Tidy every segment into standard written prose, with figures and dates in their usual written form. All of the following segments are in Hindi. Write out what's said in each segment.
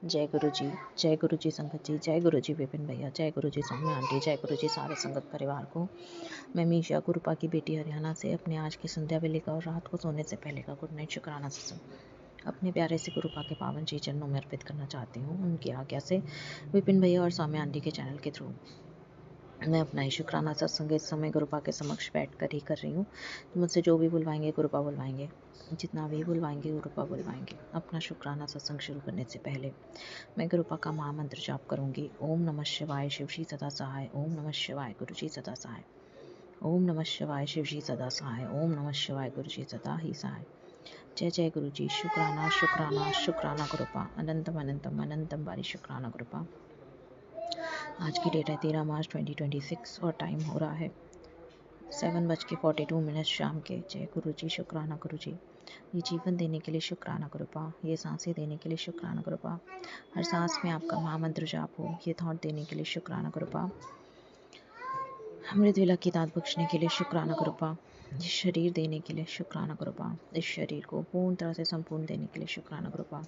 जय गुरु जी, जय गुरु जी संगत जी, जय गुरु जी विपिन भैया, जय गुरु जी सौम्या आंटी, जय गुरु जी सारे संगत परिवार को। मैं मीशा गुरुपा की बेटी हरियाणा से अपने आज की संध्या वेले का और रात को सोने से पहले का गुड नाइट शुक्राना सत्संग अपने प्यारे से गुरुपा के पावन जी चरणों में अर्पित करना चाहती हूँ। उनकी आज्ञा से विपिन भैया और सौम्या आंटी के चैनल के थ्रू मैं अपना ही शुक्राना सत्संग इस समय गुरुपा के समक्ष बैठ कर ही कर रही हूँ। मुझसे जो भी बुलवाएंगे गुरुपा बुलवाएंगे, जितना भी बुलवाएंगे गुरुपा बुलवाएंगे। अपना शुक्राना सत्संग शुरू करने से पहले मैं गुरुपा का महामंत्र जाप करूंगी। ओम नमः शिवाय शिव जी सदा सहाय, ओम नमः शिवाय गुरु जी सदा सहाय, ओम नमः शिवाय शिव जी सदा सहाय, ओम नमः शिवाय गुरु जी सदा ही सहाय। जय जय गुरु जी, शुक्राना शुक्राना शुक्राना गुरुपा, अनंतम अनंतम अनंतम बारी शुक्राना गुरुपा। आज की डेट है 13 मार्च 2026 और टाइम हो रहा है 7:42 शाम के। जय गुरु जी, शुक्राना गुरु जी, ये जीवन देने के लिए शुक्राना गुरुपा, ये सांसें देने के लिए शुक्राना गुरुपा, हर सांस में आपका महामंत्र जाप हो, ये थॉट देने के लिए शुक्राना गुरुपा, अमृत वेला की दात बख्शने के लिए शुक्राना गुरुपा, ये शरीर देने के लिए शुक्राना गुरुपा, इस शरीर को पूर्ण तरह से संपूर्ण देने के लिए शुक्राना गुरुपा,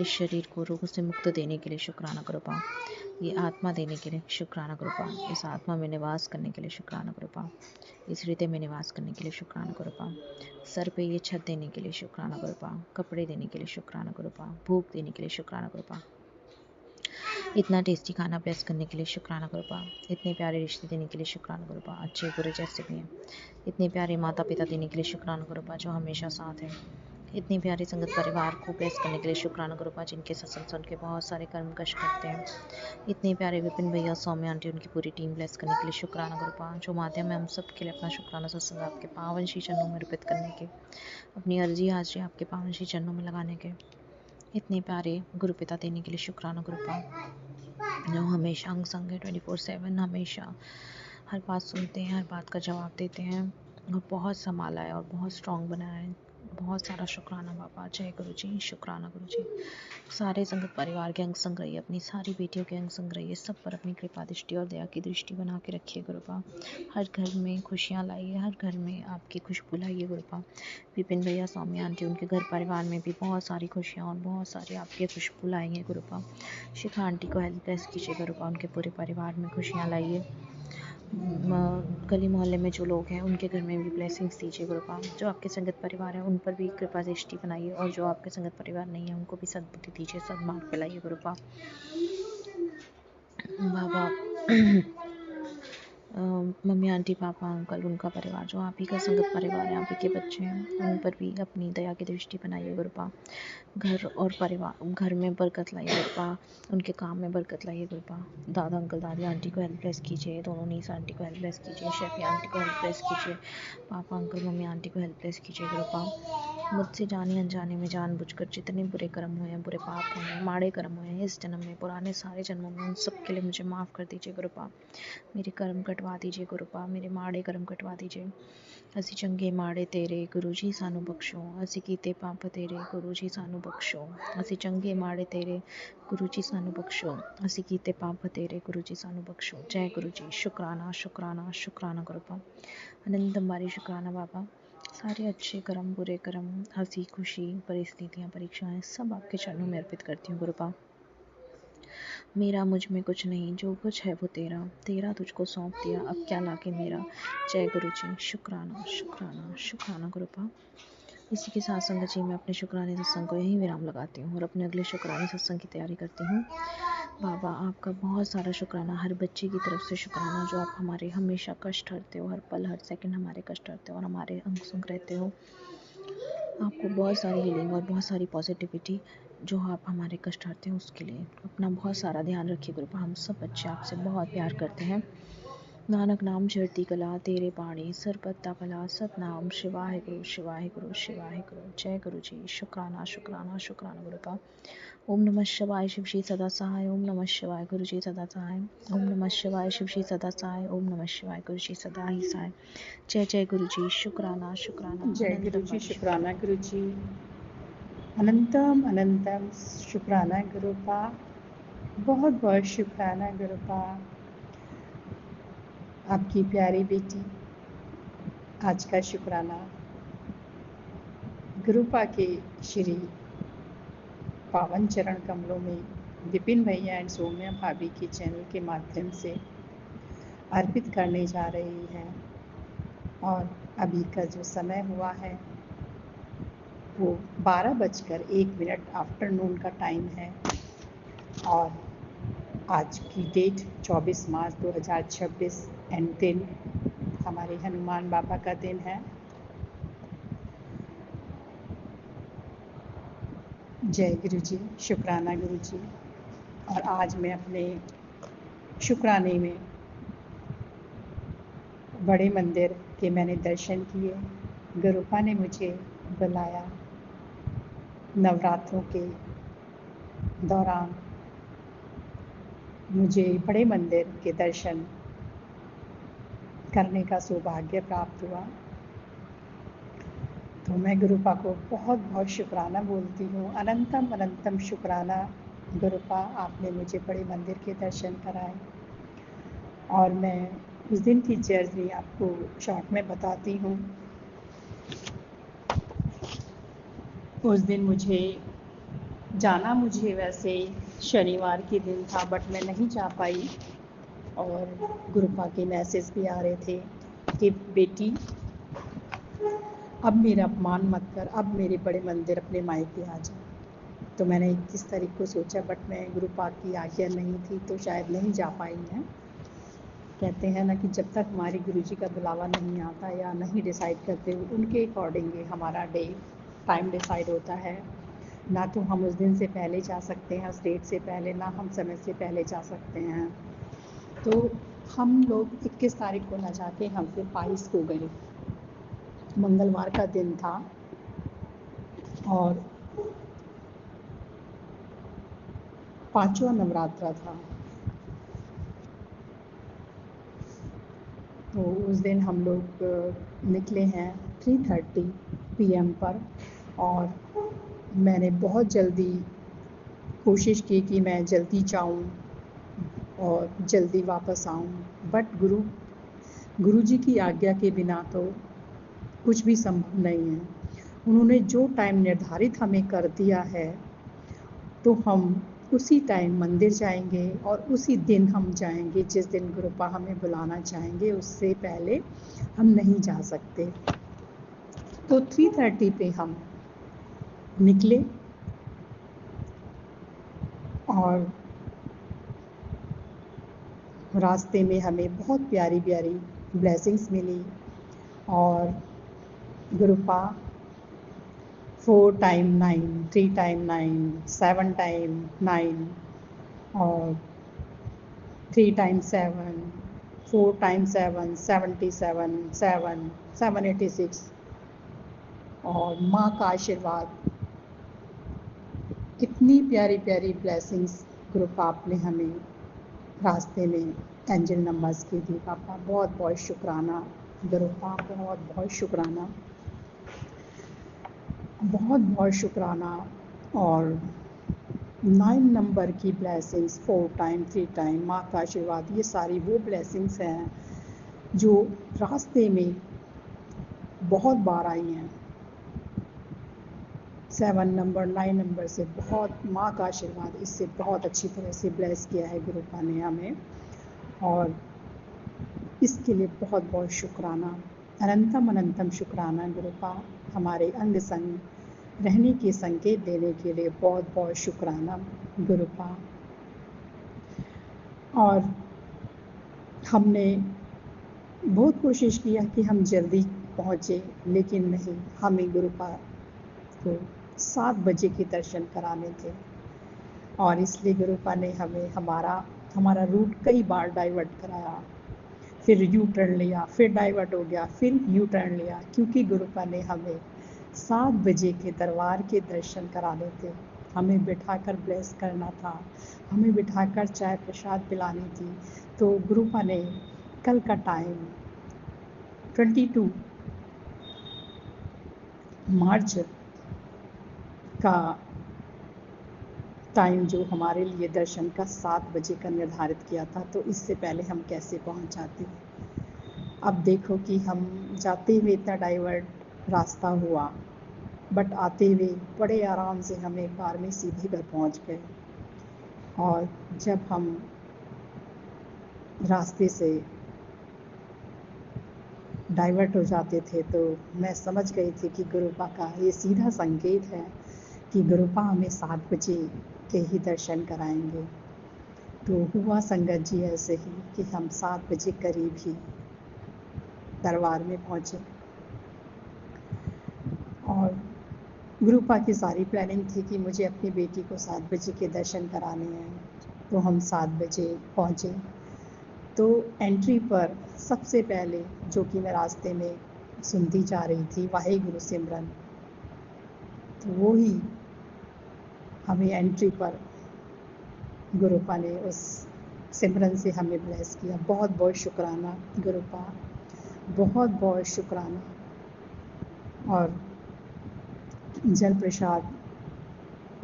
इस शरीर को रोग से मुक्त देने के लिए शुक्राना गुरुपा, ये आत्मा देने के लिए शुक्राना गुरुपा, इस आत्मा में निवास करने के लिए शुक्राना गुरुपा, इस हृदय में निवास करने के लिए शुक्राना गुरुपा, सर पे ये छत देने के लिए शुक्राना गुरुपा, कपड़े देने के लिए शुक्राना गुरुपा, भूख देने के लिए शुक्राना गुरुपा, इतना टेस्टी खाना ब्लेस करने के लिए शुक्राना गुरुपा, इतने प्यारे रिश्ते देने के लिए शुक्राना गुरुपा, अच्छे बुरे जैसे भी हैं, इतने प्यारे माता पिता देने के लिए शुक्राना गुरुपा जो हमेशा साथ हैं, इतनी प्यारी संगत परिवार को ब्लेस करने के लिए शुक्राना गुरुपा जिनके सत्संग सुन के बहुत सारे कर्म कष्ट करते हैं, इतने प्यारे विपिन भैया सौम्या आंटी उनकी पूरी टीम ब्लेस करने के लिए शुक्राना गुरुपा जो माध्यम है हम सब के लिए अपना शुक्राना सत्संग आपके पावन श्री चरणों में अर्पित करने के, अपनी अर्जी हाजिरी आपके पावन श्री चरणों में लगाने के, इतने प्यारे गुरु पिता देने के लिए शुक्राना गुरुपा जो हमेशा अंग संग है 24/7, हमेशा हर बात सुनते हैं, हर बात का जवाब देते हैं और बहुत संभाला है और बहुत स्ट्रांग बनाया है। बहुत सारा शुक्राना बाबा। जय गुरु जी, शुक्राना गुरु जी। सारे संगत परिवार के अंग संग रहिए, अपनी सारी बेटियों के अंग संग रहिए, सब पर अपनी कृपा दृष्टि और दया की दृष्टि बना के रखिए गुरुपा। हर घर में खुशियाँ लाइए, हर घर में आपकी खुशबू लाइए गुरुपा। विपिन भैया सौम्या आंटी उनके घर परिवार में भी बहुत सारी खुशियाँ और बहुत सारी आपके खुशबू लाइए गुरुपा। शिखा आंटी को हेल्प ब्लेस कीजिए गुरुपा, उनके पूरे परिवार में खुशियाँ लाइए। गली मोहल्ले में जो लोग हैं उनके घर में भी ब्लेसिंग्स दीजिए गुरुपा। जो आपके संगत परिवार है उन पर भी कृपा दृष्टि बनाइए और जो आपके संगत परिवार नहीं है उनको भी सद्बुद्धि दीजिए, सद्मार्ग पे लाइए गुरुपा। बाबा मम्मी आंटी पापा अंकल उनका परिवार जो आप ही का संगत परिवार है, आप ही के बच्चे हैं, उन पर भी अपनी दया की दृष्टि बनाइए गुरुपा। घर और परिवार, घर में बरकत लाइए गुरुपा, उनके काम में बरकत लाइए गुरुपा। दादा अंकल दादी आंटी को हेल्प ब्लेस कीजिए, दोनों नीस आंटी को हेल्प ब्लेस कीजिए, शेफी आंटी को हेल्प ब्लेस कीजिए, पापा अंकल मम्मी आंटी को हेल्प ब्लेस कीजिए गुरुपा। मुझसे जाने अनजाने में जानबूझकर जितने बुरे कर्म हुए हैं, बुरे पाप हुए हैं, माड़े कर्म हुए हैं इस जन्म में, पुराने सारे जन्मों में, उन सब के लिए मुझे माफ़ कर दीजिए गुरुपा। मेरे कर्म कटवा दीजिए गुरुपा, मेरे माड़े कर्म कटवा दीजिए। ਅਸੀਂ ਚੰਗੇ ਮਾੜੇ ਤੇਰੇ ਗੁਰੂ ਜੀ ਸਾਨੂੰ ਬਖਸ਼ੋ, ਅਸੀਂ ਕੀਤੇ ਪਾਪ ਤੇਰੇ ਗੁਰੂ ਜੀ ਸਾਨੂੰ ਬਖਸ਼ੋ, ਅਸੀਂ ਚੰਗੇ ਮਾੜੇ ਤੇਰੇ ਗੁਰੂ ਜੀ ਸਾਨੂੰ ਬਖਸ਼ੋ, ਅਸੀਂ ਕੀਤੇ ਪਾਪ ਤੇਰੇ ਗੁਰੂ जी ਸਾਨੂੰ ਬਖਸ਼ੋ। जय गुरु जी, शुक्राना शुक्राना शुक्राना गुरुपा। अनंत बारी शुक्राना बाबा। सारे अच्छे कर्म बुरे कर्म, हंसी खुशी परिस्थितियाँ परीक्षाएं सब आपके चरणों में अर्पित करती हूँ गुरुपा। मेरा मुझ में कुछ नहीं, जो कुछ है वो तेरा, तेरा तुझको सौंप दिया, अब क्या लाके मेरा। जय गुरु जी, शुक्राना शुक्राना शुक्राना गुरुपा। इसी के साथ संगत जी मैं अपने शुक्राने सत्संग को यहीं विराम लगाती हूँ और अपने अगले शुक्राने सत्संग की तैयारी करती हूँ। बाबा आपका बहुत सारा शुक्राना, हर बच्चे की तरफ से शुक्राना जो आप हमारे हमेशा कष्ट हरते हो, हर पल हर सेकंड हमारे कष्ट हरते हो और हमारे अंग संग रहते हो। आपको बहुत सारी हीलिंग और बहुत सारी पॉजिटिविटी जो आप हमारे कष्ट हरते हैं उसके लिए अपना बहुत सारा ध्यान रखिए गुरुपा। हम सब बच्चे आपसे बहुत प्यार करते हैं। नानक नाम चढ़ती कला तेरे बाणी, सर पत्ता कला सतनाम, शिवाय गुरु शिवाय गुरु शिवाय गुरु। जय गुरु जी, शुक्राना शुक्राना शुक्राना गुरुपा। ओम नमः शिवाय शिव जी सदा सहाय, ओम नमः शिवाय गुरु जी सदा सहाय, ओम नमः शिवाय शिव जी सदा सहाय, ओम नमः शिवाय गुरु जी सदा ही सहाय। जय जय गुरु जी, शुक्राना शुक्राना। जय गुरु जी, शुक्राना गुरु जी, अनंतम अनंतम शुक्राना गुरुपा, बहुत बहुत शुक्राना गुरुपा। आपकी प्यारी बेटी आज का शुक्राना गुरुपा के श्री पावन चरण कमलों में विपिन भैया एंड सौम्या भाभी के चैनल के माध्यम से अर्पित करने जा रही है। और अभी का जो समय हुआ है वो 12:01 आफ्टरनून का टाइम है और आज की डेट 24 मार्च 2026 एंड दिन हमारे हनुमान बाबा का दिन है। जय गुरु जी, शुक्राना गुरु जी। और आज मैं अपने शुक्राने में बड़े मंदिर के मैंने दर्शन किए। गुरुपा ने मुझे बुलाया नवरात्रों के दौरान मुझे बड़े मंदिर के दर्शन करने का सौभाग्य प्राप्त हुआ। तो मैं गुरुपा को बहुत बहुत शुक्राना बोलती हूँ। अनंतम अनंतम शुक्राना गुरुपा, आपने मुझे बड़े मंदिर के दर्शन कराए। और मैं उस दिन की जर्नी आपको शॉर्ट में बताती हूँ। उस दिन मुझे वैसे शनिवार के दिन था, बट मैं नहीं जा पाई। और गुरुपा के मैसेज भी आ रहे थे कि बेटी अब मेरा अपमान मत कर, अब मेरे बड़े मंदिर अपने मायके आ जा। तो मैंने 21 तारीख को सोचा, बट मैं गुरुपा की आज्ञा नहीं थी तो शायद नहीं जा पाई मैं। कहते हैं ना कि जब तक हमारे गुरुजी का बुलावा नहीं आता या नहीं डिसाइड करते, उनके अकॉर्डिंग हमारा टाइम डिसाइड होता है। ना तो हम उस दिन से पहले जा सकते हैं, उस डेट से पहले, ना हम समय से पहले जा सकते हैं। तो हम लोग 21 तारीख को ना जाके हम फिर 22 को गए। मंगलवार का दिन था और 5वां नवरात्रा था। तो उस दिन हम लोग निकले हैं 3:30 PM पर। और मैंने बहुत जल्दी कोशिश की कि मैं जल्दी जाऊं और जल्दी वापस आऊं, बट गुरु जी की आज्ञा के बिना तो कुछ भी संभव नहीं है। उन्होंने जो टाइम निर्धारित हमें कर दिया है तो हम उसी टाइम मंदिर जाएंगे और उसी दिन हम जाएंगे जिस दिन गुरुपा हमें बुलाना चाहेंगे। उससे पहले हम नहीं जा सकते। तो 3:30 पे हम निकले और रास्ते में हमें बहुत प्यारी प्यारी ब्लेसिंग्स मिली। और गुरुपा 4 टाइम 9, 3 टाइम 9, 7 टाइम 9 और 3 टाइम 7, 4 टाइम 7, 77, 7, 786 और माँ का आशीर्वाद। इतनी प्यारी प्यारी ब्लेसिंग्स ग्रुप आपने हमें रास्ते में एंजल नंबर्स की दी। पापा बहुत बहुत शुक्राना गुरुपा, बहुत बहुत शुक्राना, बहुत बहुत शुक्राना। और 9 नंबर की ब्लेसिंग्स, 4 टाइम, 3 टाइम, माँ का आशीर्वाद, ये सारी वो ब्लेसिंग्स हैं जो रास्ते में बहुत बार आई हैं। 7 नंबर, 9 नंबर से बहुत माँ का आशीर्वाद, इससे बहुत अच्छी तरह से ब्लेस किया है गुरुपा ने हमें। और इसके लिए बहुत बहुत शुक्राना, अनंतम अनंतम शुक्राना गुरुपा। हमारे अंग संग रहने के संकेत देने के लिए बहुत बहुत शुक्राना गुरुपा। और हमने बहुत कोशिश किया कि हम जल्दी पहुँचे, लेकिन नहीं, हमें गुरुपा को 7 बजे के दर्शन कराने थे। और इसलिए गुरुपा ने हमें हमारा रूट कई बार डाइवर्ट कराया, फिर यू टर्न लिया, फिर डाइवर्ट हो गया, फिर यू टर्न लिया, क्योंकि गुरुपा ने हमें 7 बजे के दरबार के दर्शन कराने थे। हमें बिठाकर ब्लेस करना था, हमें बिठाकर चाय प्रसाद पिलानी थी। तो गुरुपा ने कल का टाइम 22 मार्च का टाइम जो हमारे लिए दर्शन का 7 बजे का निर्धारित किया था, तो इससे पहले हम कैसे पहुंच जाते। अब देखो कि हम जाते हुए इतना डाइवर्ट रास्ता हुआ बट आते हुए बड़े आराम से हम एक बार में सीधे घर पहुंच गए। और जब हम रास्ते से डाइवर्ट हो जाते थे तो मैं समझ गई थी कि गुरुपा का ये सीधा संकेत है कि गुरुपा हमें 7 बजे के ही दर्शन कराएंगे। तो हुआ संगत जी ऐसे ही कि हम 7 बजे करीब ही दरबार में पहुंचे। और गुरुपा की सारी प्लानिंग थी कि मुझे अपनी बेटी को 7 बजे के दर्शन कराने हैं, तो हम 7 बजे पहुंचे। तो एंट्री पर सबसे पहले जो कि मैं रास्ते में सुनती जा रही थी वाहेगुरु सिमरन, तो वो ही हमें एंट्री पर गुरुपा ने उस सिमरन से हमें ब्लेस किया। बहुत बहुत शुक्राना गुरुपा, बहुत बहुत शुक्राना। और जल प्रसाद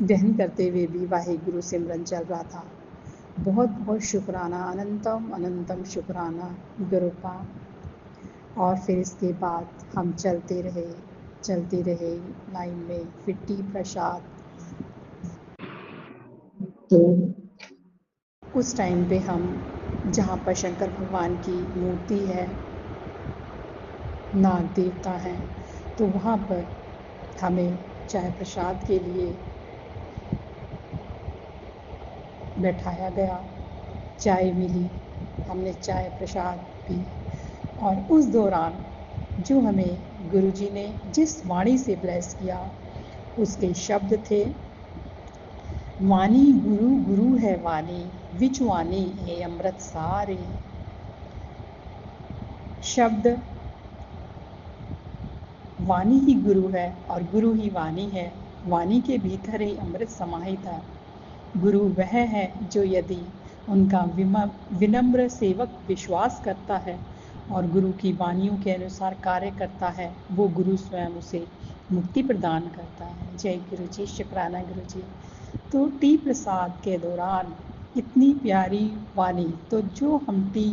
ग्रहण करते हुए भी वाहेगुरु सिमरन चल रहा था। बहुत बहुत शुक्राना, अनंतम अनंतम शुक्राना गुरुपा। और फिर इसके बाद हम चलते रहे लाइन में, फिर टी प्रसाद। तो उस टाइम पे हम जहाँ पर शंकर भगवान की मूर्ति है, नाग देवता हैं, तो वहाँ पर हमें चाय प्रसाद के लिए बैठाया गया। चाय मिली, हमने चाय प्रसाद पी। और उस दौरान जो हमें गुरुजी ने जिस वाणी से ब्लेस किया, उसके शब्द थे, वाणी गुरु गुरु है वाणी, विच वाणी है अमृत सारे। शब्द वाणी ही गुरु है और गुरु ही वाणी है। वाणी के भीतर ही अमृत समाहित है। गुरु वह है जो यदि उनका विनम्र सेवक विश्वास करता है और गुरु की वाणियों के अनुसार कार्य करता है, वो गुरु स्वयं उसे मुक्ति प्रदान करता है। जय गुरु जी, शुक्राना गुरु जी। तो टी प्रसाद के दौरान इतनी प्यारी वाणी, तो जो हम टी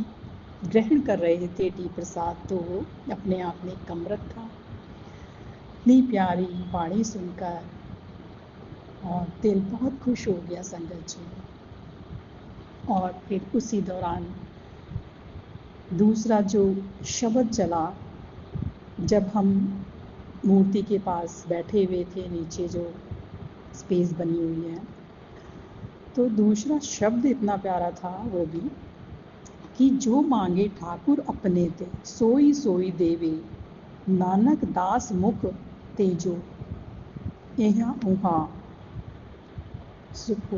ग्रहण कर रहे थे टी प्रसाद, तो वो अपने आप में एक अमृत था। इतनी प्यारी वाणी सुनकर और दिल बहुत खुश हो गया संगत जी। और फिर उसी दौरान दूसरा जो शब्द चला, जब हम मूर्ति के पास बैठे हुए थे, नीचे जो स्पेस बनी हुई है, तो दूसरा शब्द इतना प्यारा था वो भी, कि जो मांगे ठाकुर अपने ते, सोई सोई देवे, नानक दास मुख तेजो, यहाँ उहाँ सुखो।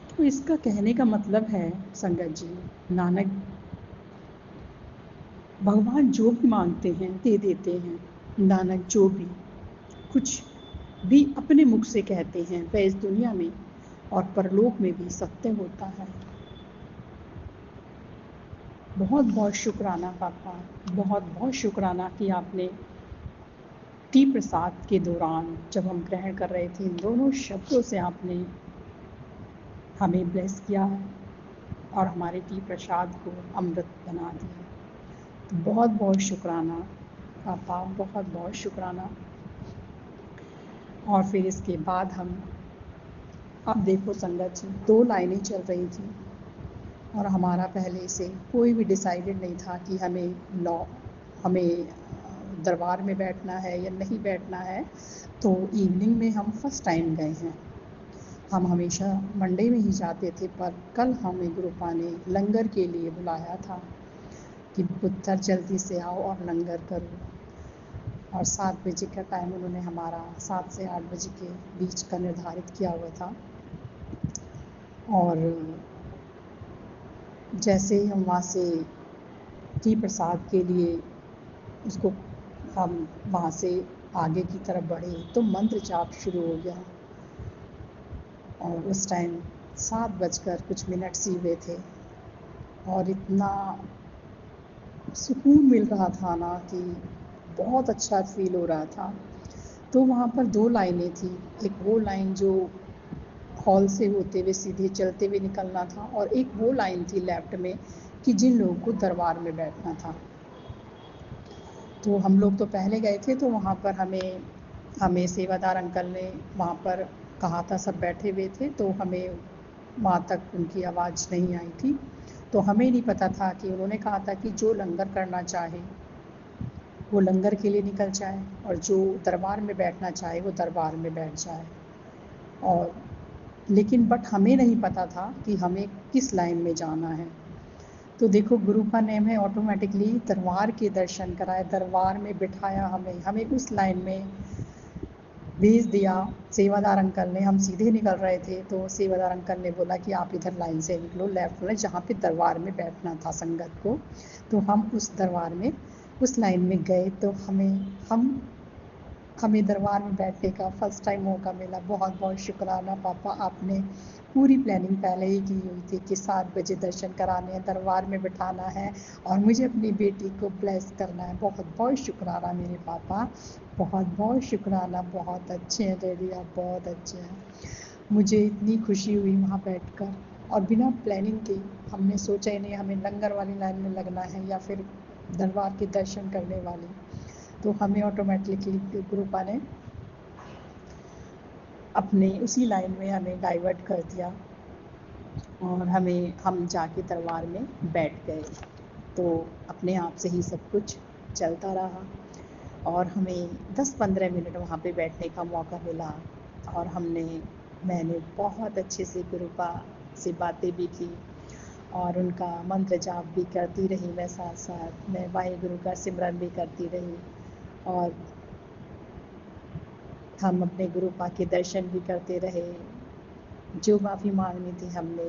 तो इसका कहने का मतलब है संगत जी, नानक भगवान जो भी मांगते हैं दे देते हैं। नानक जो भी कुछ भी अपने मुख से कहते हैं वह इस दुनिया में और परलोक में भी सत्य होता है। बहुत बहुत शुक्राना पापा, बहुत बहुत शुक्राना कि आपने टी प्रसाद के दौरान जब हम ग्रहण कर रहे थे, इन दोनों शब्दों से आपने हमें ब्लेस किया और हमारे टी प्रसाद को अमृत बना दिया। तो बहुत बहुत शुक्राना पापा, बहुत बहुत शुक्राना। और फिर इसके बाद हम, अब देखो संगत जी, 2 लाइनें चल रही थी और हमारा पहले से कोई भी डिसाइडेड नहीं था कि हमें दरबार में बैठना है या नहीं बैठना है। तो इवनिंग में हम फर्स्ट टाइम गए हैं। हम हमेशा मंडे में ही जाते थे, पर कल हमें गुरुपा ने लंगर के लिए बुलाया था कि पुत्र जल्दी से आओ और लंगर करो। और 7 बजे का टाइम उन्होंने हमारा 7 से 8 बजे के बीच का निर्धारित किया हुआ था। और जैसे ही हम वहाँ से टी प्रसाद के लिए उसको हम वहाँ से आगे की तरफ बढ़े, तो मंत्र जाप शुरू हो गया। और उस टाइम 7 बजकर कुछ मिनट ही हुए थे और इतना सुकून मिल रहा था ना कि बहुत अच्छा फील हो रहा था। तो वहाँ पर 2 लाइनें थी, एक वो लाइन जो हॉल से होते हुए सीधे चलते हुए निकलना था, और एक वो लाइन थी लेफ्ट में कि जिन लोगों को दरबार में बैठना था। तो हम लोग तो पहले गए थे, तो वहाँ पर हमें सेवादार अंकल ने वहाँ पर कहा था, सब बैठे हुए थे, तो हमें वहाँ तक उनकी आवाज़ नहीं आई थी। तो हमें नहीं पता था कि उन्होंने कहा था कि जो लंगर करना चाहे वो लंगर के लिए निकल जाए, और जो दरबार में बैठना चाहे वो दरबार में बैठ जाए। और लेकिन बट हमें नहीं पता था कि हमें किस लाइन में जाना है। तो देखो, गुरु का नेम है, ऑटोमेटिकली दरबार के दर्शन कराए, दरबार में बिठाया, हमें उस लाइन में भेज दिया सेवादार अंकल ने। हम सीधे निकल रहे थे, तो सेवादार अंकल ने बोला कि आप इधर लाइन से निकलो, लेफ्ट में, जहाँ पे दरबार में बैठना था संगत को। तो हम उस दरबार में उस लाइन में गए। तो हमें दरबार में बैठने का फर्स्ट टाइम मौका मिला। बहुत बहुत शुक्राना पापा, आपने पूरी प्लानिंग पहले ही की हुई थी कि 7 बजे दर्शन कराने हैं, दरबार में बिठाना है और मुझे अपनी बेटी को ब्लेस करना है। बहुत बहुत शुक्राना मेरे पापा, बहुत बहुत शुक्राना। बहुत अच्छे हैं डैडी, आप बहुत अच्छे हैं। मुझे इतनी खुशी हुई वहाँ बैठकर, और बिना प्लानिंग के हमने सोचा ही नहीं हमें लंगर वाली लाइन में लगना है या फिर दरबार के दर्शन करने वाली। तो हमें ऑटोमेटिकली गुरुपा ने अपने उसी लाइन में हमें डाइवर्ट कर दिया, और हम जाके दरबार में बैठ गए। तो अपने आप से ही सब कुछ चलता रहा, और हमें 10-15 मिनट वहाँ पे बैठने का मौका मिला। और मैंने बहुत अच्छे से गुरुपा से बातें भी की, और उनका मंत्र जाप भी करती रही। मैं साथ साथ मैं वाहिगुरु का सिमरन भी करती रही, और हम अपने गुरुपा के दर्शन भी करते रहे। जो माफ़ी मांगनी थी हमने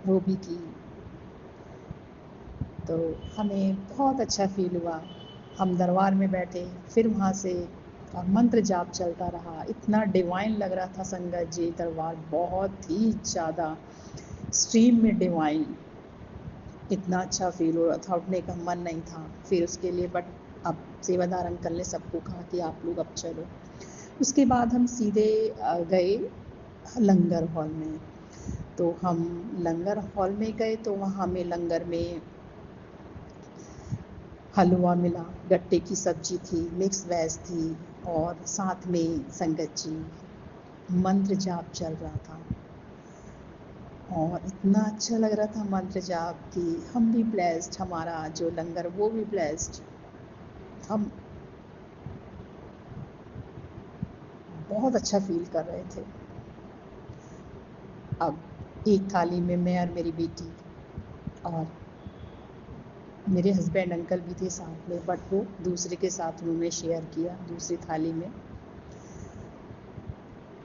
वो भी की। तो हमें बहुत अच्छा फील हुआ। हम दरबार में बैठे, फिर वहाँ से और मंत्र जाप चलता रहा। इतना डिवाइन लग रहा था संगत जी, दरबार बहुत ही ज़्यादा स्ट्रीम में डिवाइन। इतना अच्छा फील हो रहा था, उठने का मन नहीं था फिर उसके लिए। बट अब सेवादार अंकल ने सबको कहा कि आप लोग अब चलो। उसके बाद हम सीधे गए लंगर हॉल में। तो हम लंगर हॉल में गए, तो वहाँ हमें लंगर में हलवा मिला, गट्टे की सब्जी थी, मिक्स वेज थी, और साथ में संगत जी मंत्र जाप चल रहा था। और इतना अच्छा लग रहा था मंत्र जाप कि हम भी ब्लेस्ड, हमारा जो लंगर वो भी ब्लेस्ड। हम बहुत अच्छा फील कर रहे थे। अब एक थाली में मैं और मेरी बेटी और मेरे हस्बैंड अंकल भी थे साथ में, बट वो दूसरे के साथ उन्होंने शेयर किया दूसरी थाली में।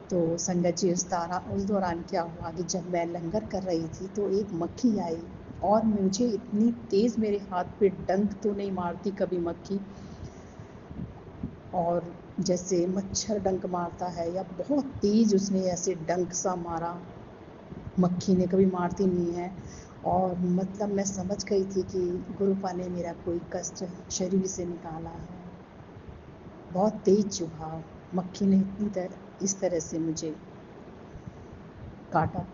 तो संगत जी उस दौरान क्या हुआ कि जब मैं लंगर कर रही थी तो एक मक्खी आई, और मुझे इतनी तेज़, मेरे हाथ पे डंक तो नहीं मारती कभी मक्खी, और जैसे मच्छर डंक मारता है या बहुत तेज़ उसने ऐसे डंक सा मारा, मक्खी ने कभी मारती नहीं है। और मतलब मैं समझ गई थी कि गुरुपा ने मेरा कोई कष्ट शरीर से निकाला है। बहुत तेज चुभा, मक्खी ने इस तरह से मुझे काटा।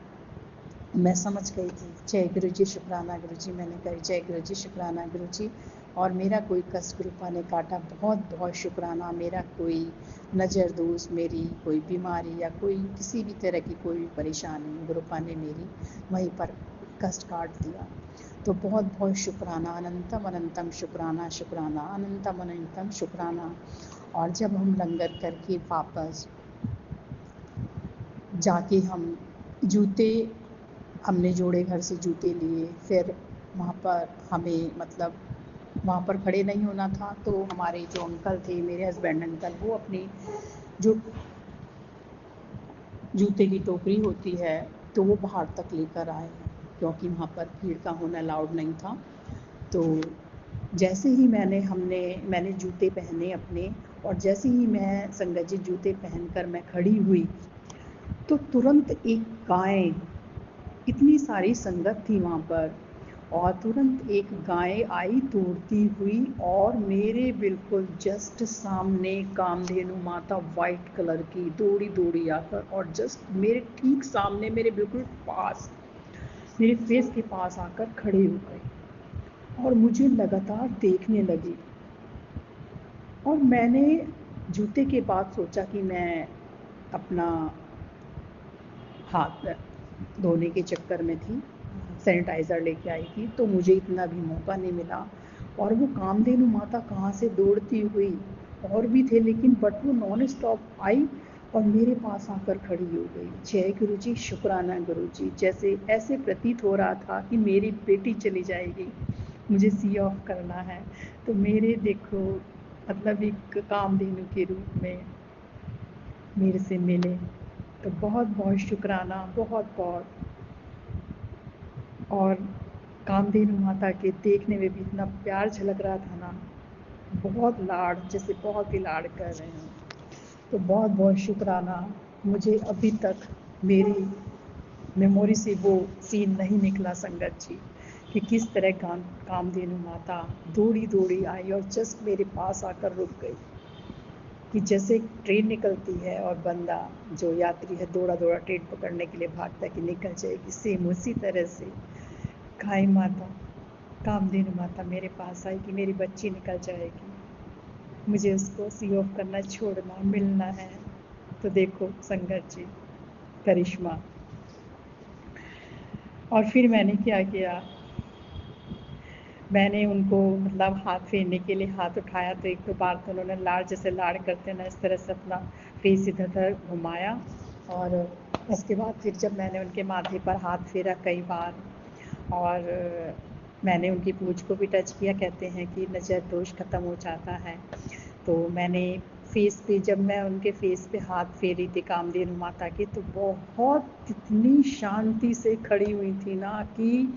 मैं समझ गई थी। जय गुरु जी, शुक्राना गुरु जी, मैंने कहा जय गुरु जी, शुक्राना गुरु जी। और मेरा कोई कष्ट गुरुपा ने काटा, बहुत बहुत शुक्राना। मेरा कोई नज़र दोष, मेरी कोई बीमारी या कोई किसी भी तरह की कोई भी परेशानी, गुरुपा ने मेरी वहीं पर कष्ट काट दिया। तो बहुत बहुत शुक्राना, अनंतम अनंतम शुक्राना, शुक्राना अनंतम अनंतम शुक्राना। और जब हम लंगर करके वापस जाके हम जूते हमने जोड़े, घर से जूते लिए, फिर वहाँ पर हमें मतलब वहाँ पर खड़े नहीं होना था। तो हमारे जो अंकल थे, मेरे हस्बैंड अंकल, वो अपनी जो जूते की टोकरी होती है तो वो बाहर तक लेकर आए, क्योंकि वहाँ पर भीड़ का होना अलाउड नहीं था। तो जैसे ही मैंने जूते पहने अपने, और जैसे ही मैं संगत जी जूते पहनकर मैं खड़ी हुई, तो तुरंत एक गाय, इतनी सारी संगत थी वहाँ पर, और तुरंत एक गाय आई दौड़ती हुई, और मेरे बिल्कुल जस्ट सामने कामधेनु माता वाइट कलर की दौड़ी दौड़ी आकर, और जस्ट मेरे ठीक सामने, मेरे बिल्कुल पास, मेरे फेस के पास आकर खड़े हो गए, और मुझे लगातार देखने लगी। और मैंने जूते के बाद सोचा कि मैं अपना हाथ धोने के चक्कर में थी, सैनिटाइज़र लेके आई थी, तो मुझे इतना भी मौका नहीं मिला। और वो कामधेनु माता कहाँ से दौड़ती हुई, और भी थे लेकिन बट वो नॉन स्टॉप आई और मेरे पास आकर खड़ी हो गई। जय गुरु जी, शुक्राना गुरु जी। जैसे ऐसे प्रतीत हो रहा था कि मेरी बेटी चली जाएगी, मुझे सी ऑफ करना है। तो मेरे देखो मतलब एक कामधेनु के रूप में मेरे से मिले, तो बहुत बहुत शुक्राना, बहुत बहुत। और कामधेनु माता के देखने में भी इतना प्यार झलक रहा था ना, बहुत लाड़, जैसे बहुत ही लाड़ कर रहे हैं। तो बहुत बहुत शुक्राना। मुझे अभी तक मेरी मेमोरी से वो सीन नहीं निकला संगत जी, कि किस तरह कामधेनु माता दौड़ी दौड़ी आई और जस्ट मेरे पास आकर रुक गई, कि जैसे ट्रेन निकलती है और बंदा जो यात्री है दौड़ा दौड़ा ट्रेन पकड़ने के लिए भागता कि निकल जाएगी, सेम उसी तरह से काई माता, कामधेनु माता मेरे पास आई कि मेरी बच्ची निकल जाएगी, मुझे उसको सी ऑफ करना, छोड़ना, मिलना है। तो देखो संगत जी, करिश्मा। और फिर मैंने क्या किया, मैंने उनको मतलब हाथ फेरने के लिए हाथ उठाया, तो एक दो बार तो उन्होंने लाड़, जैसे लाड़ करते हैं ना, इस तरह से अपना फेस इधर उधर घुमाया। और उसके बाद फिर जब मैंने उनके माथे पर हाथ फेरा कई बार, और मैंने उनकी पूंछ को भी टच किया, कहते हैं कि नज़र दोष ख़त्म हो जाता है। तो मैंने फेस पे, जब मैं उनके फेस पे हाथ फेरी थी कामधेनु माता के, तो बहुत इतनी शांति से खड़ी हुई थी ना, कि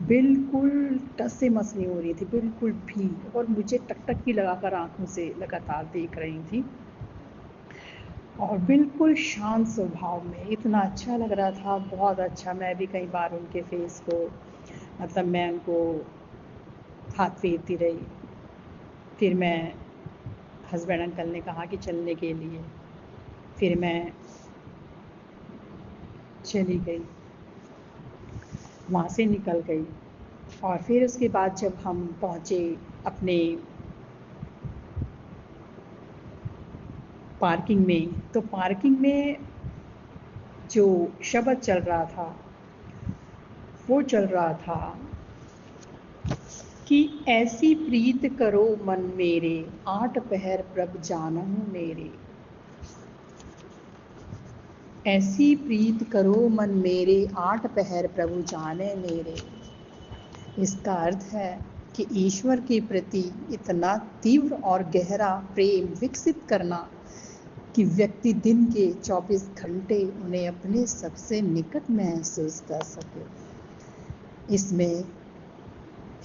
बिल्कुल टस से मस नहीं हो रही थी बिल्कुल भी, और मुझे टकटकी लगाकर आंखों से लगातार देख रही थी, और बिल्कुल शांत स्वभाव में। इतना अच्छा लग रहा था, बहुत अच्छा। मैं भी कई बार उनके फेस को, मतलब मैं उनको हाथ फेरती रही। फिर मैं, हस्बैंड अंकल ने कहा कि चलने के लिए, फिर मैं चली गई, वहाँ से निकल गई। और फिर उसके बाद जब हम पहुँचे अपने पार्किंग में, तो पार्किंग में जो शब्द चल रहा था वो चल रहा था कि ऐसी प्रीत करो मन मेरे, 8 पहर प्रभ जानहु मेरे। ऐसी प्रीत करो मन मेरे, 8 पहर प्रभु जाने मेरे। इसका अर्थ है कि ईश्वर के प्रति इतना तीव्र और गहरा प्रेम विकसित करना कि व्यक्ति दिन के 24 घंटे उन्हें अपने सबसे निकट महसूस कर सके। इसमें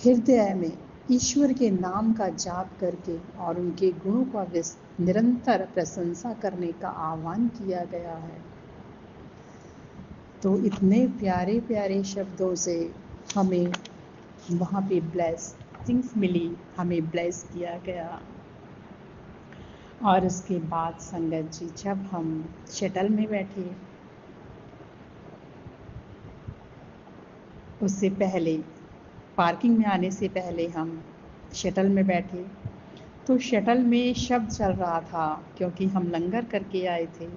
हृदय में ईश्वर के नाम का जाप करके और उनके गुणों का निरंतर प्रशंसा करने का आह्वान किया गया है। तो इतने प्यारे प्यारे शब्दों से हमें वहाँ पे ब्लेसिंग्स मिली, हमें ब्लेस किया गया। और उसके बाद संगत जी, जब हम शटल में बैठे, उससे पहले पार्किंग में आने से पहले हम शटल में बैठे, तो शटल में शब्द चल रहा था, क्योंकि हम लंगर करके आए थे,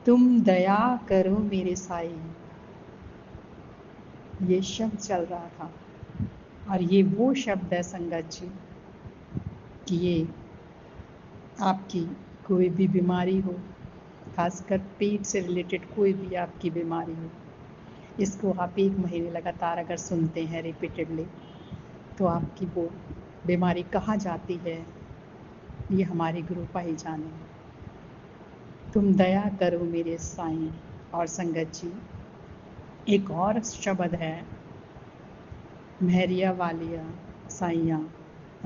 तुम दया करो मेरे साईं, ये शब्द चल रहा था। और ये वो शब्द है संगत जी, कि ये आपकी कोई भी बीमारी हो, खासकर पेट से रिलेटेड कोई भी आपकी बीमारी हो, इसको आप 1 महीने लगातार अगर सुनते हैं रिपीटेडली, तो आपकी वो बीमारी कहाँ जाती है ये हमारे गुरुपा ही जाने। तुम दया करो मेरे साईं। और संगत जी, एक और शब्द है, महरिया वालिया साइया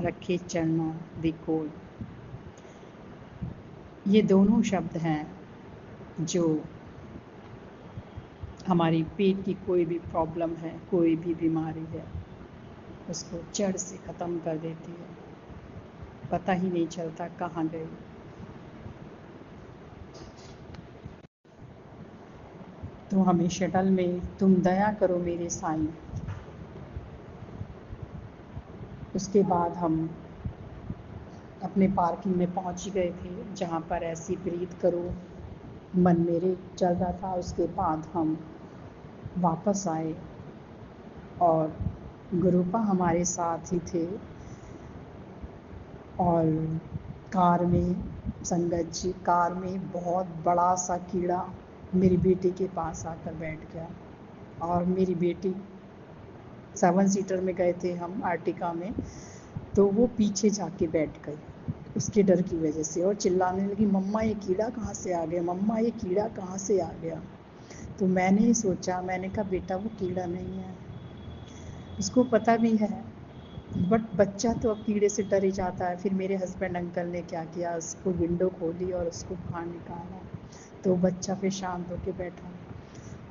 रखे चरणों दी कोल। ये दोनों शब्द हैं जो हमारी पेट की कोई भी प्रॉब्लम है, कोई भी बीमारी है, उसको जड़ से ख़त्म कर देती है, पता ही नहीं चलता कहाँ गई। तो हमें शटल में तुम दया करो मेरे साईं, उसके बाद हम अपने पार्किंग में पहुंच गए थे जहां पर ऐसी ब्रीथ करो मन मेरे चल रहा था। उसके बाद हम वापस आए और गुरुपा हमारे साथ ही थे और कार में संगत जी कार में बहुत बड़ा सा कीड़ा मेरी बेटी के पास आकर बैठ गया और मेरी बेटी 7 सीटर में गए थे हम आर्टिका में, तो वो पीछे जाके बैठ गई उसके डर की वजह से और चिल्लाने लगी, मम्मा ये कीड़ा कहाँ से आ गया, मम्मा ये कीड़ा कहाँ से आ गया। तो मैंने सोचा, मैंने कहा बेटा वो कीड़ा नहीं है, उसको पता भी है, बट बच्चा तो अब कीड़े से डर ही जाता है। फिर मेरे हस्बैंड अंकल ने क्या किया, उसको विंडो खोली और उसको बाहर निकाला, तो बच्चा फिर शांत होकर बैठा।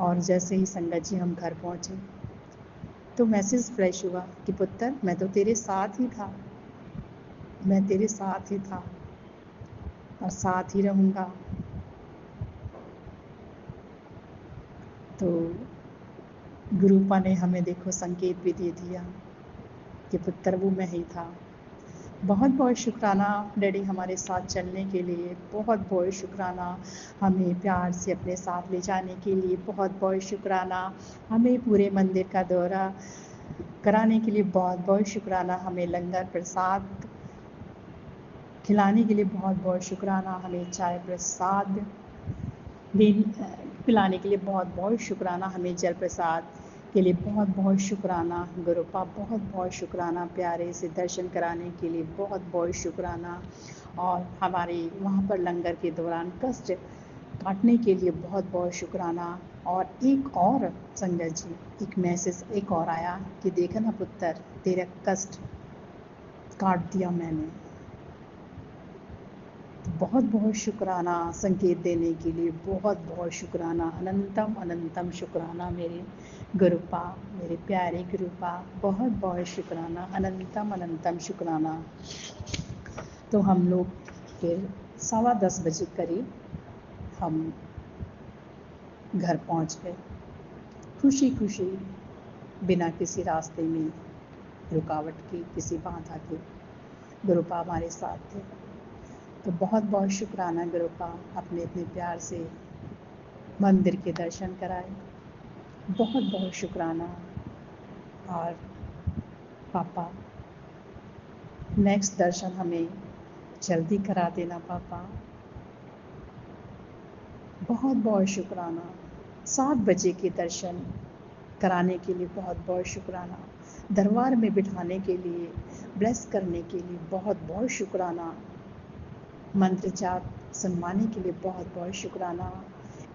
और जैसे ही संगत जी हम घर पहुँचे तो मैसेज फ्लैश हुआ कि पुत्र मैं तो तेरे साथ ही था, मैं तेरे साथ ही था और साथ ही रहूँगा। तो गुरुपा ने हमें देखो संकेत भी दे दिया कि पुत्र वो मैं ही था। बहुत बहुत शुक्राना डैडी हमारे साथ चलने के लिए, बहुत बहुत शुक्राना हमें प्यार से अपने साथ ले जाने के लिए, बहुत बहुत शुक्राना हमें पूरे मंदिर का दौरा कराने के लिए, बहुत बहुत शुक्राना हमें लंगर प्रसाद खिलाने के लिए, बहुत बहुत शुक्राना हमें चाय प्रसाद पिलाने के लिए, बहुत बहुत शुक्राना हमें जल प्रसाद के लिए, बहुत बहुत शुक्राना गुरुपा, बहुत बहुत शुक्राना प्यारे से दर्शन कराने के लिए, बहुत बहुत शुक्राना। और हमारे वहाँ पर लंगर के दौरान कष्ट काटने के लिए बहुत बहुत शुक्राना। और एक और संगत जी, एक मैसेज एक और आया कि देखा ना पुत्र तेरा कष्ट काट दिया मैंने। बहुत बहुत शुक्राना संकेत देने के लिए, बहुत बहुत शुक्राना, अनंतम अनंतम शुक्राना मेरे गुरुपा, मेरे प्यारे गुरुपा, बहुत बहुत शुक्राना, अनंतम अनंतम शुक्राना। तो हम लोग फिर 10:15 बजे करीब हम घर पहुंच गए, खुशी खुशी, बिना किसी रास्ते में रुकावट की, किसी बाधा के। गुरुपा हमारे साथ थे। तो बहुत बहुत शुक्राना गुरुपा, अपने इतने प्यार से मंदिर के दर्शन कराए, बहुत बहुत शुक्राना। और पापा नेक्स्ट दर्शन हमें जल्दी करा देना पापा, बहुत बहुत शुक्राना। 7 बजे के दर्शन कराने के लिए बहुत बहुत शुक्राना, दरबार में बिठाने के लिए, ब्लेस करने के लिए बहुत बहुत शुक्राना, मंत्र जाप सुनवाने के लिए बहुत बहुत शुक्राना,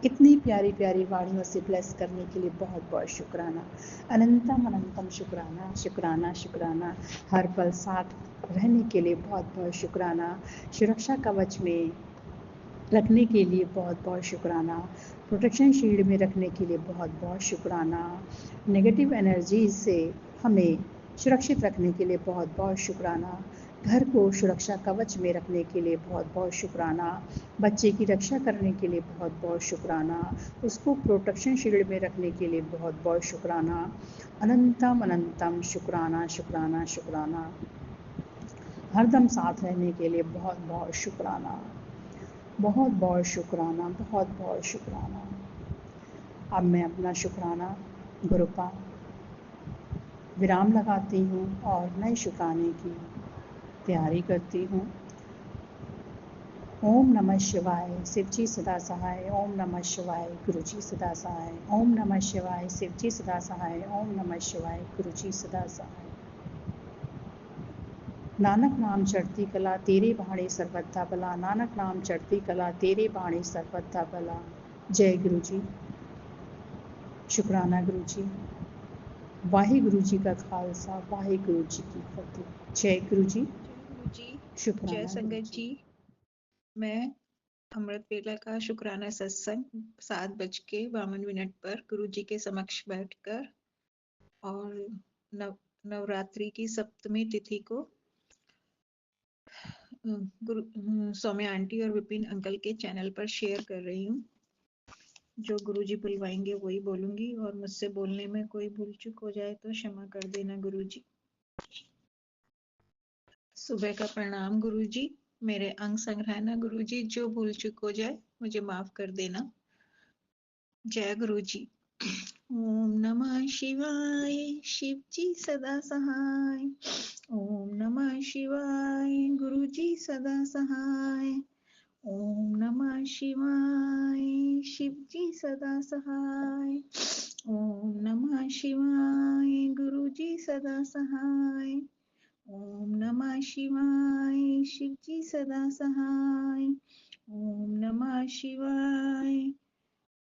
इतनी प्यारी प्यारी वाणियों से ब्लेस करने के लिए बहुत बहुत शुक्राना, अनंतम अनंतम शुक्राना शुक्राना शुक्राना, हर पल साथ रहने के लिए बहुत बहुत शुक्राना, सुरक्षा कवच में रखने के लिए बहुत बहुत शुक्राना, प्रोटेक्शन शील्ड में रखने के लिए बहुत बहुत शुक्राना, नेगेटिव एनर्जी से हमें सुरक्षित रखने के लिए बहुत बहुत शुक्राना, घर को सुरक्षा कवच में रखने के लिए बहुत बहुत शुक्राना, बच्चे की रक्षा करने के लिए बहुत बहुत शुक्राना, उसको प्रोटेक्शन शील्ड में रखने के लिए बहुत बहुत शुक्राना, अनंतम अनंतम शुक्राना शुक्राना शुक्राना, हरदम साथ रहने के लिए बहुत बहुत शुक्राना, बहुत बहुत शुक्राना, बहुत बहुत शुक्राना। अब मैं अपना शुक्राना गुरुपा विराम लगाती हूँ और नए शुक्राने की तैयारी करती हूँ। ओम नमः शिवाय, शिवजी सदा सहाय, ओम नमः शिवाय, गुरुजी सदा सहाय, ओम नमः शिवाय, शिवजी सदा सहाय, ओम नमः शिवाय, गुरुजी सदा सहाय। नानक नाम चढ़ती कला तेरे बाणे सर्वथा भला, नानक नाम चढ़ती कला तेरे बाणे सर्वथा भला। जय गुरु जी, शुक्राना गुरु जी, वाहिगुरु जी का खालसा, वाहिगुरु जी की फतेह। जय गुरु जी, जय शुक्राना गुरु संगत जी। जी। मैं अमृत वेला का शुक्राना सत्संग 7:52 पर गुरु जी के समक्ष बैठकर और नवरात्रि की सप्तमी तिथि को सौम्या आंटी और विपिन अंकल के चैनल पर शेयर कर रही हूँ। जो गुरु जी बुलवाएंगे वही बोलूंगी और मुझसे बोलने में कोई भूल चूक हो जाए तो क्षमा कर देना गुरु जी। सुबह का प्रणाम गुरुजी। मेरे अंग संग रहना गुरुजी, जो भूल चूक हो जाए मुझे माफ कर देना। जय गुरुजी। ओम नमः शिवाय, शिव जी सदा सहाय। ओम नमः शिवाय, गुरुजी सदा सहाय। ओम नमः शिवाय, शिव जी सदा सहाय। ओम नमः शिवाय, गुरुजी सदा सहाय। ओम नमः शिवाय, शिव जी सदा सहाय। ओम नमः शिवाय,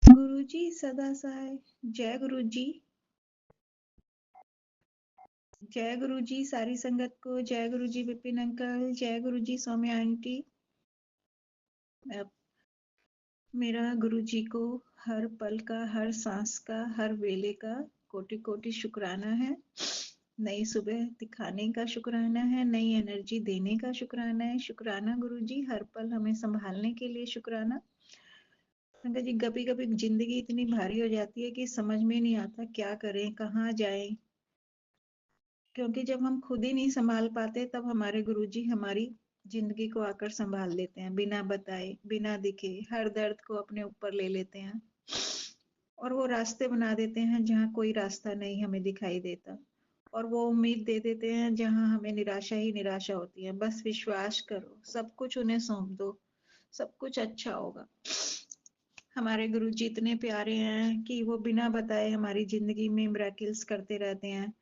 गुरु जी सदा सहाय। जय गुरु जी। जय गुरु जी सारी संगत को। जय गुरु जी विपिन अंकल। जय गुरु जी सौम्या आंटी। मेरा गुरु जी को हर पल का, हर सांस का, हर वेले का कोटि कोटि शुक्राना है। नई सुबह दिखाने का शुक्राना है, नई एनर्जी देने का शुक्राना है। शुक्राना गुरु जी, हर पल हमें संभालने के लिए शुक्राना। अंकल जी, कभी कभी जिंदगी इतनी भारी हो जाती है कि समझ में नहीं आता क्या करें, कहाँ जाएं। क्योंकि जब हम खुद ही नहीं संभाल पाते तब हमारे गुरुजी हमारी जिंदगी को आकर संभाल लेते हैं, बिना बताए, बिना दिखे, हर दर्द को अपने ऊपर ले लेते हैं और वो रास्ते बना देते हैं जहाँ कोई रास्ता नहीं हमें दिखाई देता, और वो उम्मीद दे देते हैं जहाँ हमें निराशा ही निराशा होती है। बस विश्वास करो, सब कुछ उन्हें सौंप दो, सब कुछ अच्छा होगा। हमारे गुरुजी इतने प्यारे हैं कि वो बिना बताए हमारी जिंदगी में मिरेकल्स करते रहते हैं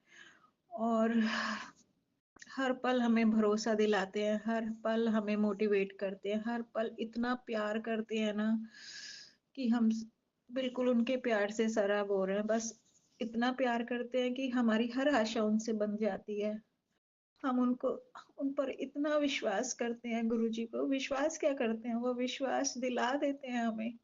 और हर पल हमें भरोसा दिलाते हैं, हर पल हमें मोटिवेट करते हैं, हर पल इतना प्यार करते हैं ना कि हम बिल्कुल उनके प्यार से सराब हो रहे हैं। बस इतना प्यार करते हैं कि हमारी हर आशा उनसे बन जाती है। हम उन पर इतना विश्वास करते हैं। गुरुजी को विश्वास क्या करते हैं, वो विश्वास दिला देते हैं हमें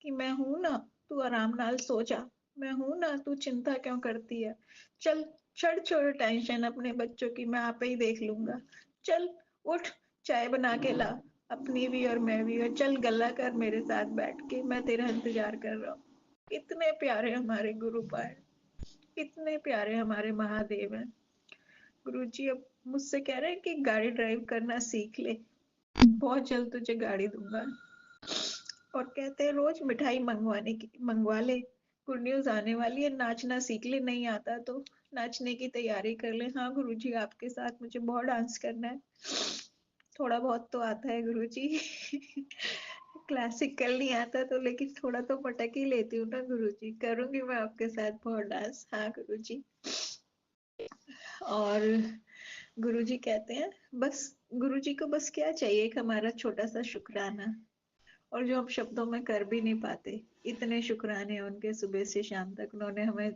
कि मैं हूं ना, तू आराम नाल सो जा, मैं हूं ना, तू चिंता क्यों करती है, चल छड़ छोड़ टेंशन अपने बच्चों की, मैं आप ही देख लूंगा, चल उठ चाय बना के ला अपनी भी और मैं भी, और चल गल्ला कर मेरे साथ बैठ के, मैं तेरा इंतजार कर रहा हूँ। इतने प्यारे हमारे गुरु पाए, इतने प्यारे हमारे महादेव हैं। गुरुजी अब मुझसे कह रहे हैं कि गाड़ी ड्राइव करना सीख ले, बहुत जल्द तुझे गाड़ी दूंगा, और कहते हैं रोज मिठाई मंगवा ले, गुड न्यूज आने वाली है, नाचना सीख ले, नहीं आता तो नाचने की तैयारी कर ले। हाँ गुरुजी, आपके साथ मुझे बहुत डांस करना है, थोड़ा बहुत तो आता है गुरुजी। क्लासिकल नहीं आता तो, लेकिन थोड़ा तो पटक ही लेती हूँ ना गुरुजी, करूंगी मैं आपके साथ बहुत डांस। हाँ गुरुजी। और गुरुजी कहते हैं बस, गुरुजी को बस क्या चाहिए, एक हमारा छोटा सा शुक्राना, और जो हम शब्दों में कर भी नहीं पाते। इतने शुक्राने उनके, सुबह से शाम तक उन्होंने हमें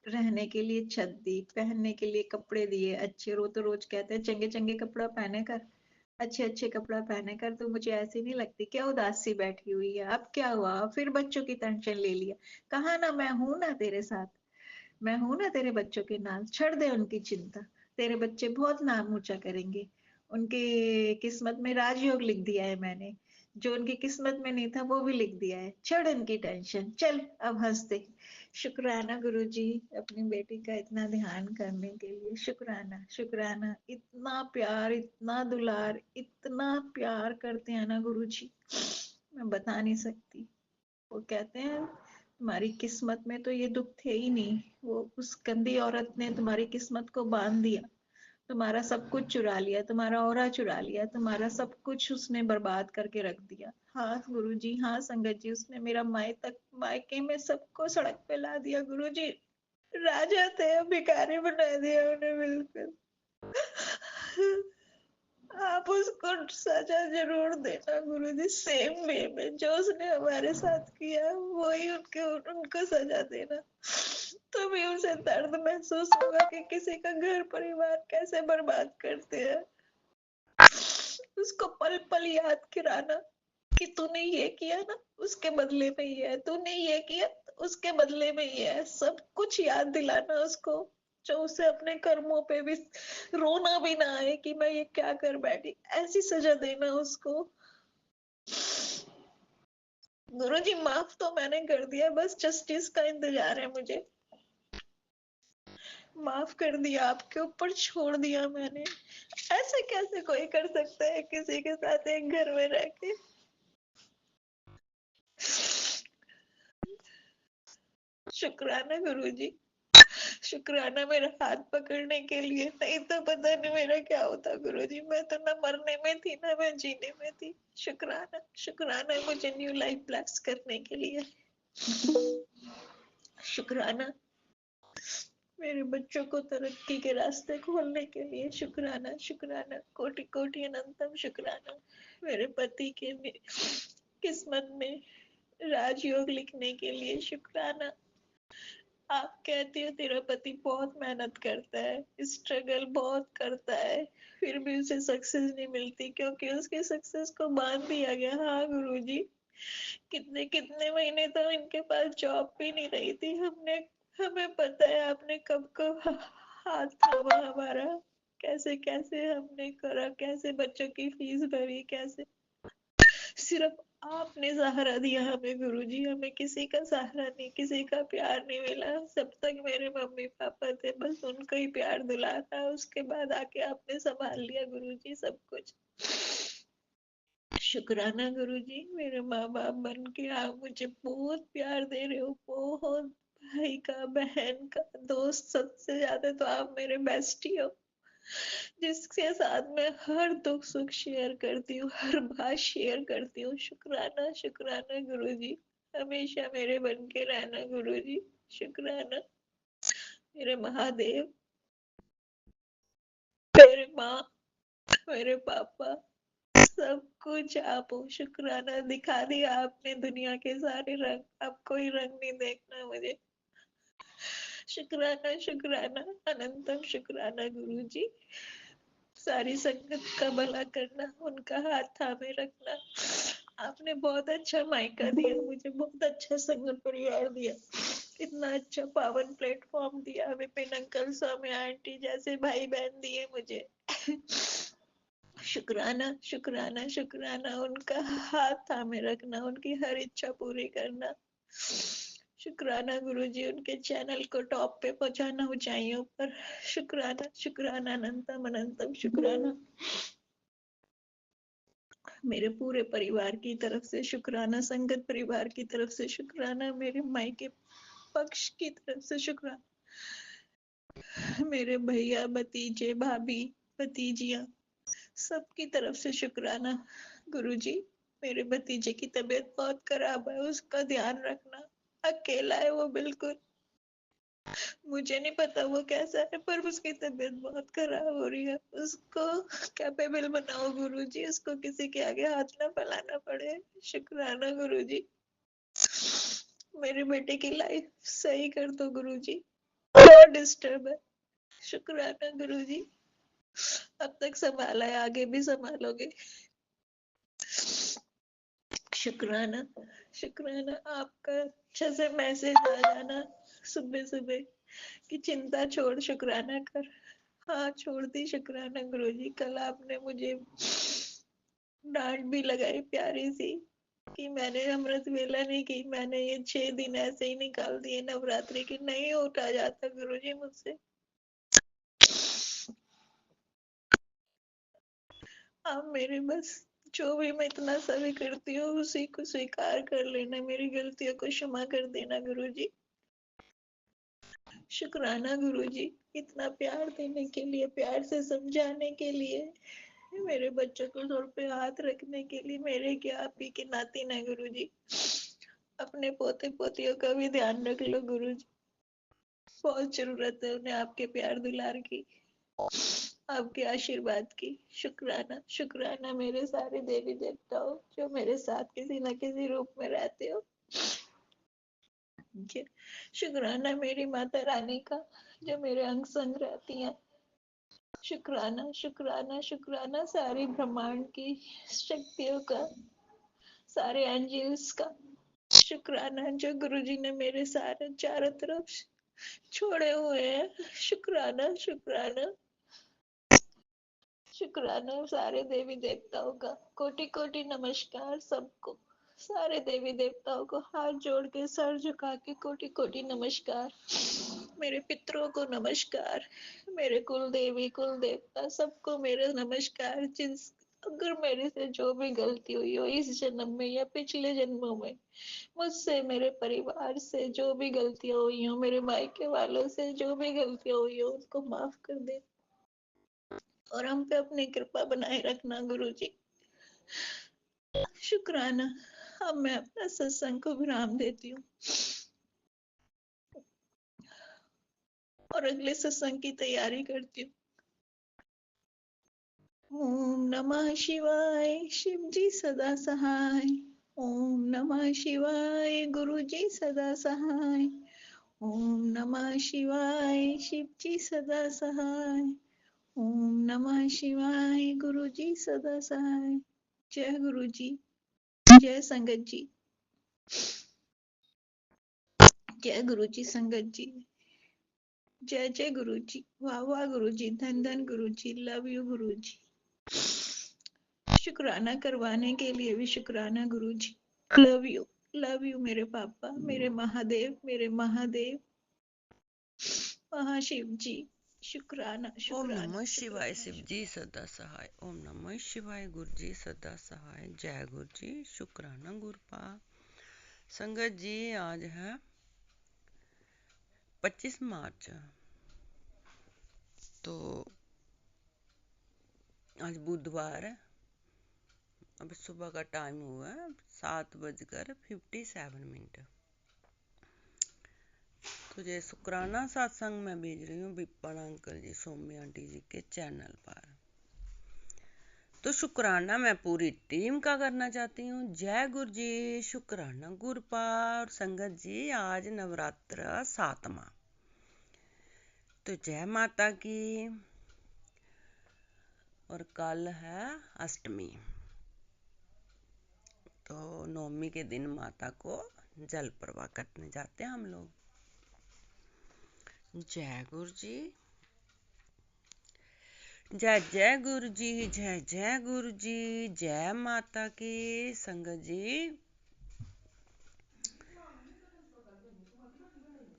रहने के लिए छत दी, पहनने के लिए कपड़े दिए अच्छे। तो रोज कहते हैं चंगे चंगे कपड़ा पहने कर, अच्छे अच्छे कपड़ा पहने कर, तो मुझे ऐसी नहीं लगती क्या उदासी बैठी हुई है, अब क्या हुआ, फिर बच्चों की टेंशन ले लिया। कहा ना मैं हूं ना तेरे साथ, मैं हूं ना तेरे बच्चों के नाल, छोड़ दे उनकी चिंता, तेरे बच्चे बहुत नाम ऊंचा करेंगे। उनके किस्मत में राजयोग लिख दिया है मैंने, जो उनकी किस्मत में नहीं था वो भी लिख दिया है, छोड़ उनकी टेंशन, चल अब हंस दे। शुक्राना गुरुजी, अपनी बेटी का इतना ध्यान करने के लिए शुक्राना, शुक्राना। इतना प्यार, इतना दुलार, इतना प्यार करते हैं ना गुरुजी, मैं बता नहीं सकती। वो कहते हैं तुम्हारी किस्मत में तो ये दुख थे ही नहीं, वो उस गंदी औरत ने तुम्हारी किस्मत को बांध दिया, तुम्हारा सब कुछ चुरा लिया, तुम्हारा ऑरा चुरा लिया, तुम्हारा सब कुछ उसने बर्बाद करके रख दिया। हाँ गुरुजी, हाँ संगत जी, उसने मेरा मायके में सबको सड़क पे ला दिया गुरुजी, राजा थे भिखारी बना दिया उन्हें बिल्कुल। आप उसको सजा जरूर देना गुरुजी, सेम वे में जो उसने हमारे साथ किया वही उनको सजा देना, तो भी उसे दर्द महसूस होगा कि किसी का घर परिवार कैसे बर्बाद करते हैं। उसको पल पल याद कराना कि तूने ये किया ना, उसके बदले में ये है, तूने ये किया उसके बदले में ये है, सब कुछ याद दिलाना उसको, जो उसे अपने कर्मों पे भी रोना भी ना आए कि मैं ये क्या कर बैठी, ऐसी सजा देना उसको। गुरुजी माफ तो मैंने कर दिया, बस जस्टिस का इंतजार है मुझे। माफ कर दिया, आपके ऊपर छोड़ दिया मैंने। ऐसे कैसे कोई कर सकता है किसी के साथ एक घर में रह के? शुक्राना गुरुजी, शुक्राना मेरा हाथ पकड़ने के लिए, नहीं तो पता नहीं मेरा क्या होता गुरुजी। मैं तो ना मरने में थी ना मैं जीने में थी। शुक्राना, शुक्राना मुझे न्यू लाइफ ब्लेस करने के लिए। शुक्राना मेरे बच्चों को तरक्की के रास्ते खोलने के लिए। शुक्राना, शुक्राना, कोटि कोटि अनंतम शुक्राना। मेरे पति के किस्मत में राजयोग लिखने के लिए शुक्राना। आप कहती हो तेरा पति बहुत मेहनत करता है, स्ट्रगल बहुत करता है, फिर भी उसे सक्सेस नहीं मिलती क्योंकि उसकी सक्सेस को बांध दिया गया। हाँ गुरुजी, कितने कितने महीने तो इनके पास जॉब भी नहीं रही थी। हमें पता है आपने कब कब हाथ थामा हमारा, कैसे कैसे हमने करा, कैसे बच्चों की फीस भरी, कैसे सिर्फ आपने सहारा दिया हमें गुरुजी। हमें किसी का सहारा नहीं, किसी का प्यार नहीं मिला। जब तक मेरे मम्मी पापा थे बस उनका ही प्यार दुलार था, उसके बाद आके आपने संभाल लिया गुरुजी सब कुछ। शुक्राना गुरुजी, मेरे माँ बाप बन के आप मुझे बहुत प्यार दे रहे हो, बहुत। भाई का, बहन का, दोस्त, सबसे ज्यादा तो आप मेरे बेस्टी हो, जिसके साथ मैं हर दुख सुख शेयर करती हूँ, हर बात शेयर करती हूँ। शुक्राना, शुक्राना गुरुजी, हमेशा मेरे बन के रहना गुरुजी। शुक्राना मेरे महादेव, मेरे माँ, मेरे पापा, सब कुछ आप हो। शुक्राना, दिखा दिया आपने दुनिया के सारे रंग, अब कोई रंग नहीं देखना मुझे। शुक्राना, शुक्राना, अनंतम शुक्राना गुरुजी। सारी संगत का भला करना, उनका हाथ थामे रखना। आपने बहुत अच्छा मायका दिया मुझे, बहुत अच्छा संगत परिवार दिया, इतना अच्छा पावन प्लेटफॉर्म दिया। विपिन अंकल, स्वामी आंटी जैसे भाई बहन दिए मुझे। शुक्राना, शुक्राना, शुक्राना, उनका हाथ थामे रखना, उनकी हर इच्छा पूरी करना। शुक्राना गुरुजी, उनके चैनल को टॉप पे पहुंचाना, ऊंचाइयों पर। शुक्राना, शुक्राना, अनंतम अनंतम शुक्राना। मेरे पूरे परिवार की तरफ से शुक्राना, संगत परिवार की तरफ से शुक्राना, मेरे मायके पक्ष की तरफ से शुक्राना, मेरे भैया, भतीजे, भाभी, भतीजियां, सबकी तरफ से शुक्राना गुरुजी। मेरे भतीजे की तबीयत बहुत खराब है, उसका ध्यान रखना। अकेला है वो बिल्कुल, मुझे नहीं पता वो कैसा है, पर उसकी तबीयत बहुत खराब हो रही है। उसको कैपेबल बनाओ गुरुजी, उसको किसी के आगे हाथ ना फैलाना पड़े। शुक्राना गुरुजी, मेरे बेटे की लाइफ सही कर दो गुरुजी, बहुत डिस्टर्ब है। शुक्राना गुरुजी, अब तक संभाला है, आगे भी संभालोगे। शुक्राना, शुक्राना, आपका अच्छा से मैसेज आ जाना सुबह सुबह कि चिंता छोड़, शुक्राना कर। हाँ छोड़ दी शुक्राना गुरुजी। कल आपने मुझे डांट भी लगाई प्यारी सी कि मैंने अमृत वेला नहीं की, मैंने ये 6 दिन ऐसे ही निकाल दिए नवरात्रि के, नहीं उठा जाता गुरुजी मुझसे। आप मेरे बस जो भी मैं इतना सभी करती हूँ उसी को स्वीकार कर लेना, मेरी गलतियों को क्षमा कर देना गुरुजी। शुक्राना गुरुजी, इतना प्यार देने के लिए, प्यार से समझाने के लिए, मेरे बच्चों को सर पे हाथ रखने के लिए। मेरे क्या, आप ही के नाती ना गुरुजी। अपने पोते पोतियों का भी ध्यान रख लो गुरुजी, बहुत जरूरत है उन्हें आपके प्यार दुलार की, आपके आशीर्वाद की। शुक्राना, शुक्राना मेरे सारे देवी देवताओं जो मेरे साथ किसी न किसी रूप में रहते हो। शुक्राना मेरी माता रानी का जो मेरे अंग संग रहती हैं। शुक्राना, शुक्राना, शुक्राना सारी ब्रह्मांड की शक्तियों का, सारे एंजल्स का। शुक्राना जो गुरुजी ने मेरे सारे चारों तरफ छोड़े हुए हैं। शुक्राना, शुक्राना, शुक्राना सारे देवी देवताओं का, कोटि कोटि नमस्कार सबको। सारे देवी देवताओं को हाथ जोड़ के, सर झुका के कोटि कोटि नमस्कार। मेरे पितरों को नमस्कार, मेरे कुल देवी कुल देवता सबको मेरा नमस्कार। जिस अगर मेरे से जो भी गलती हुई हो इस जन्म में या पिछले जन्मों में, मुझसे मेरे परिवार से जो भी गलतियां हुई हो, मेरे मायके वालों से जो भी गलतियां हुई हो, उसको माफ कर दे और हम पे अपनी कृपा बनाए रखना गुरु जी। शुक्राना। अब मैं अपना सत्संग को विराम देती हूँ और अगले सत्संग की तैयारी करती हूँ। ओम नमः शिवाय। शिव जी सदा सहाय। ओम नमः शिवाय। गुरु जी सदा सहाय। ओम नमः शिवाय। शिव जी सदा सहाय। ओम नमः शिवाय। गुरु जी सदा सहाय। जय गुरु जी। जय संगत जी। जय गुरु जी। संगत जी जय जय गुरु जी। वाह वाह गुरु जी। धन धन गुरु जी। लव यू गुरु जी। शुक्राना करवाने के लिए भी शुक्राना गुरु जी। लव यू मेरे पापा, मेरे महादेव, मेरे महादेव, महाशिव जी। शुक्राना ओम शुक्राना नमः शिवाय। शुक्राना शिव जी सदा सहाय। ओम नमः शिवाय। गुरु जी सदा सहाय। जय गुरु जी। शुक्राना गुरपा। संगत जी आज है 25 मार्च। तो आज बुधवार है। अब सुबह का टाइम हुआ है 7:57। तो ये शुक्राना सत्संग में भेज रही हूँ विपन अंकल जी, सौम्या आंटी जी के चैनल पर। तो शुक्राना मैं पूरी टीम का करना चाहती हूँ। जय गुरु जी। शुक्राना गुरपा। और संगत जी आज नवरात्र 7वां। तो जय माता की। और कल है अष्टमी। तो नवमी के दिन माता को जल प्रवाह करने जाते हैं हम लोग। जय गुरु जी। जय जय गुरु जी। जय जय गुरु जी। जय माता की। संगत जी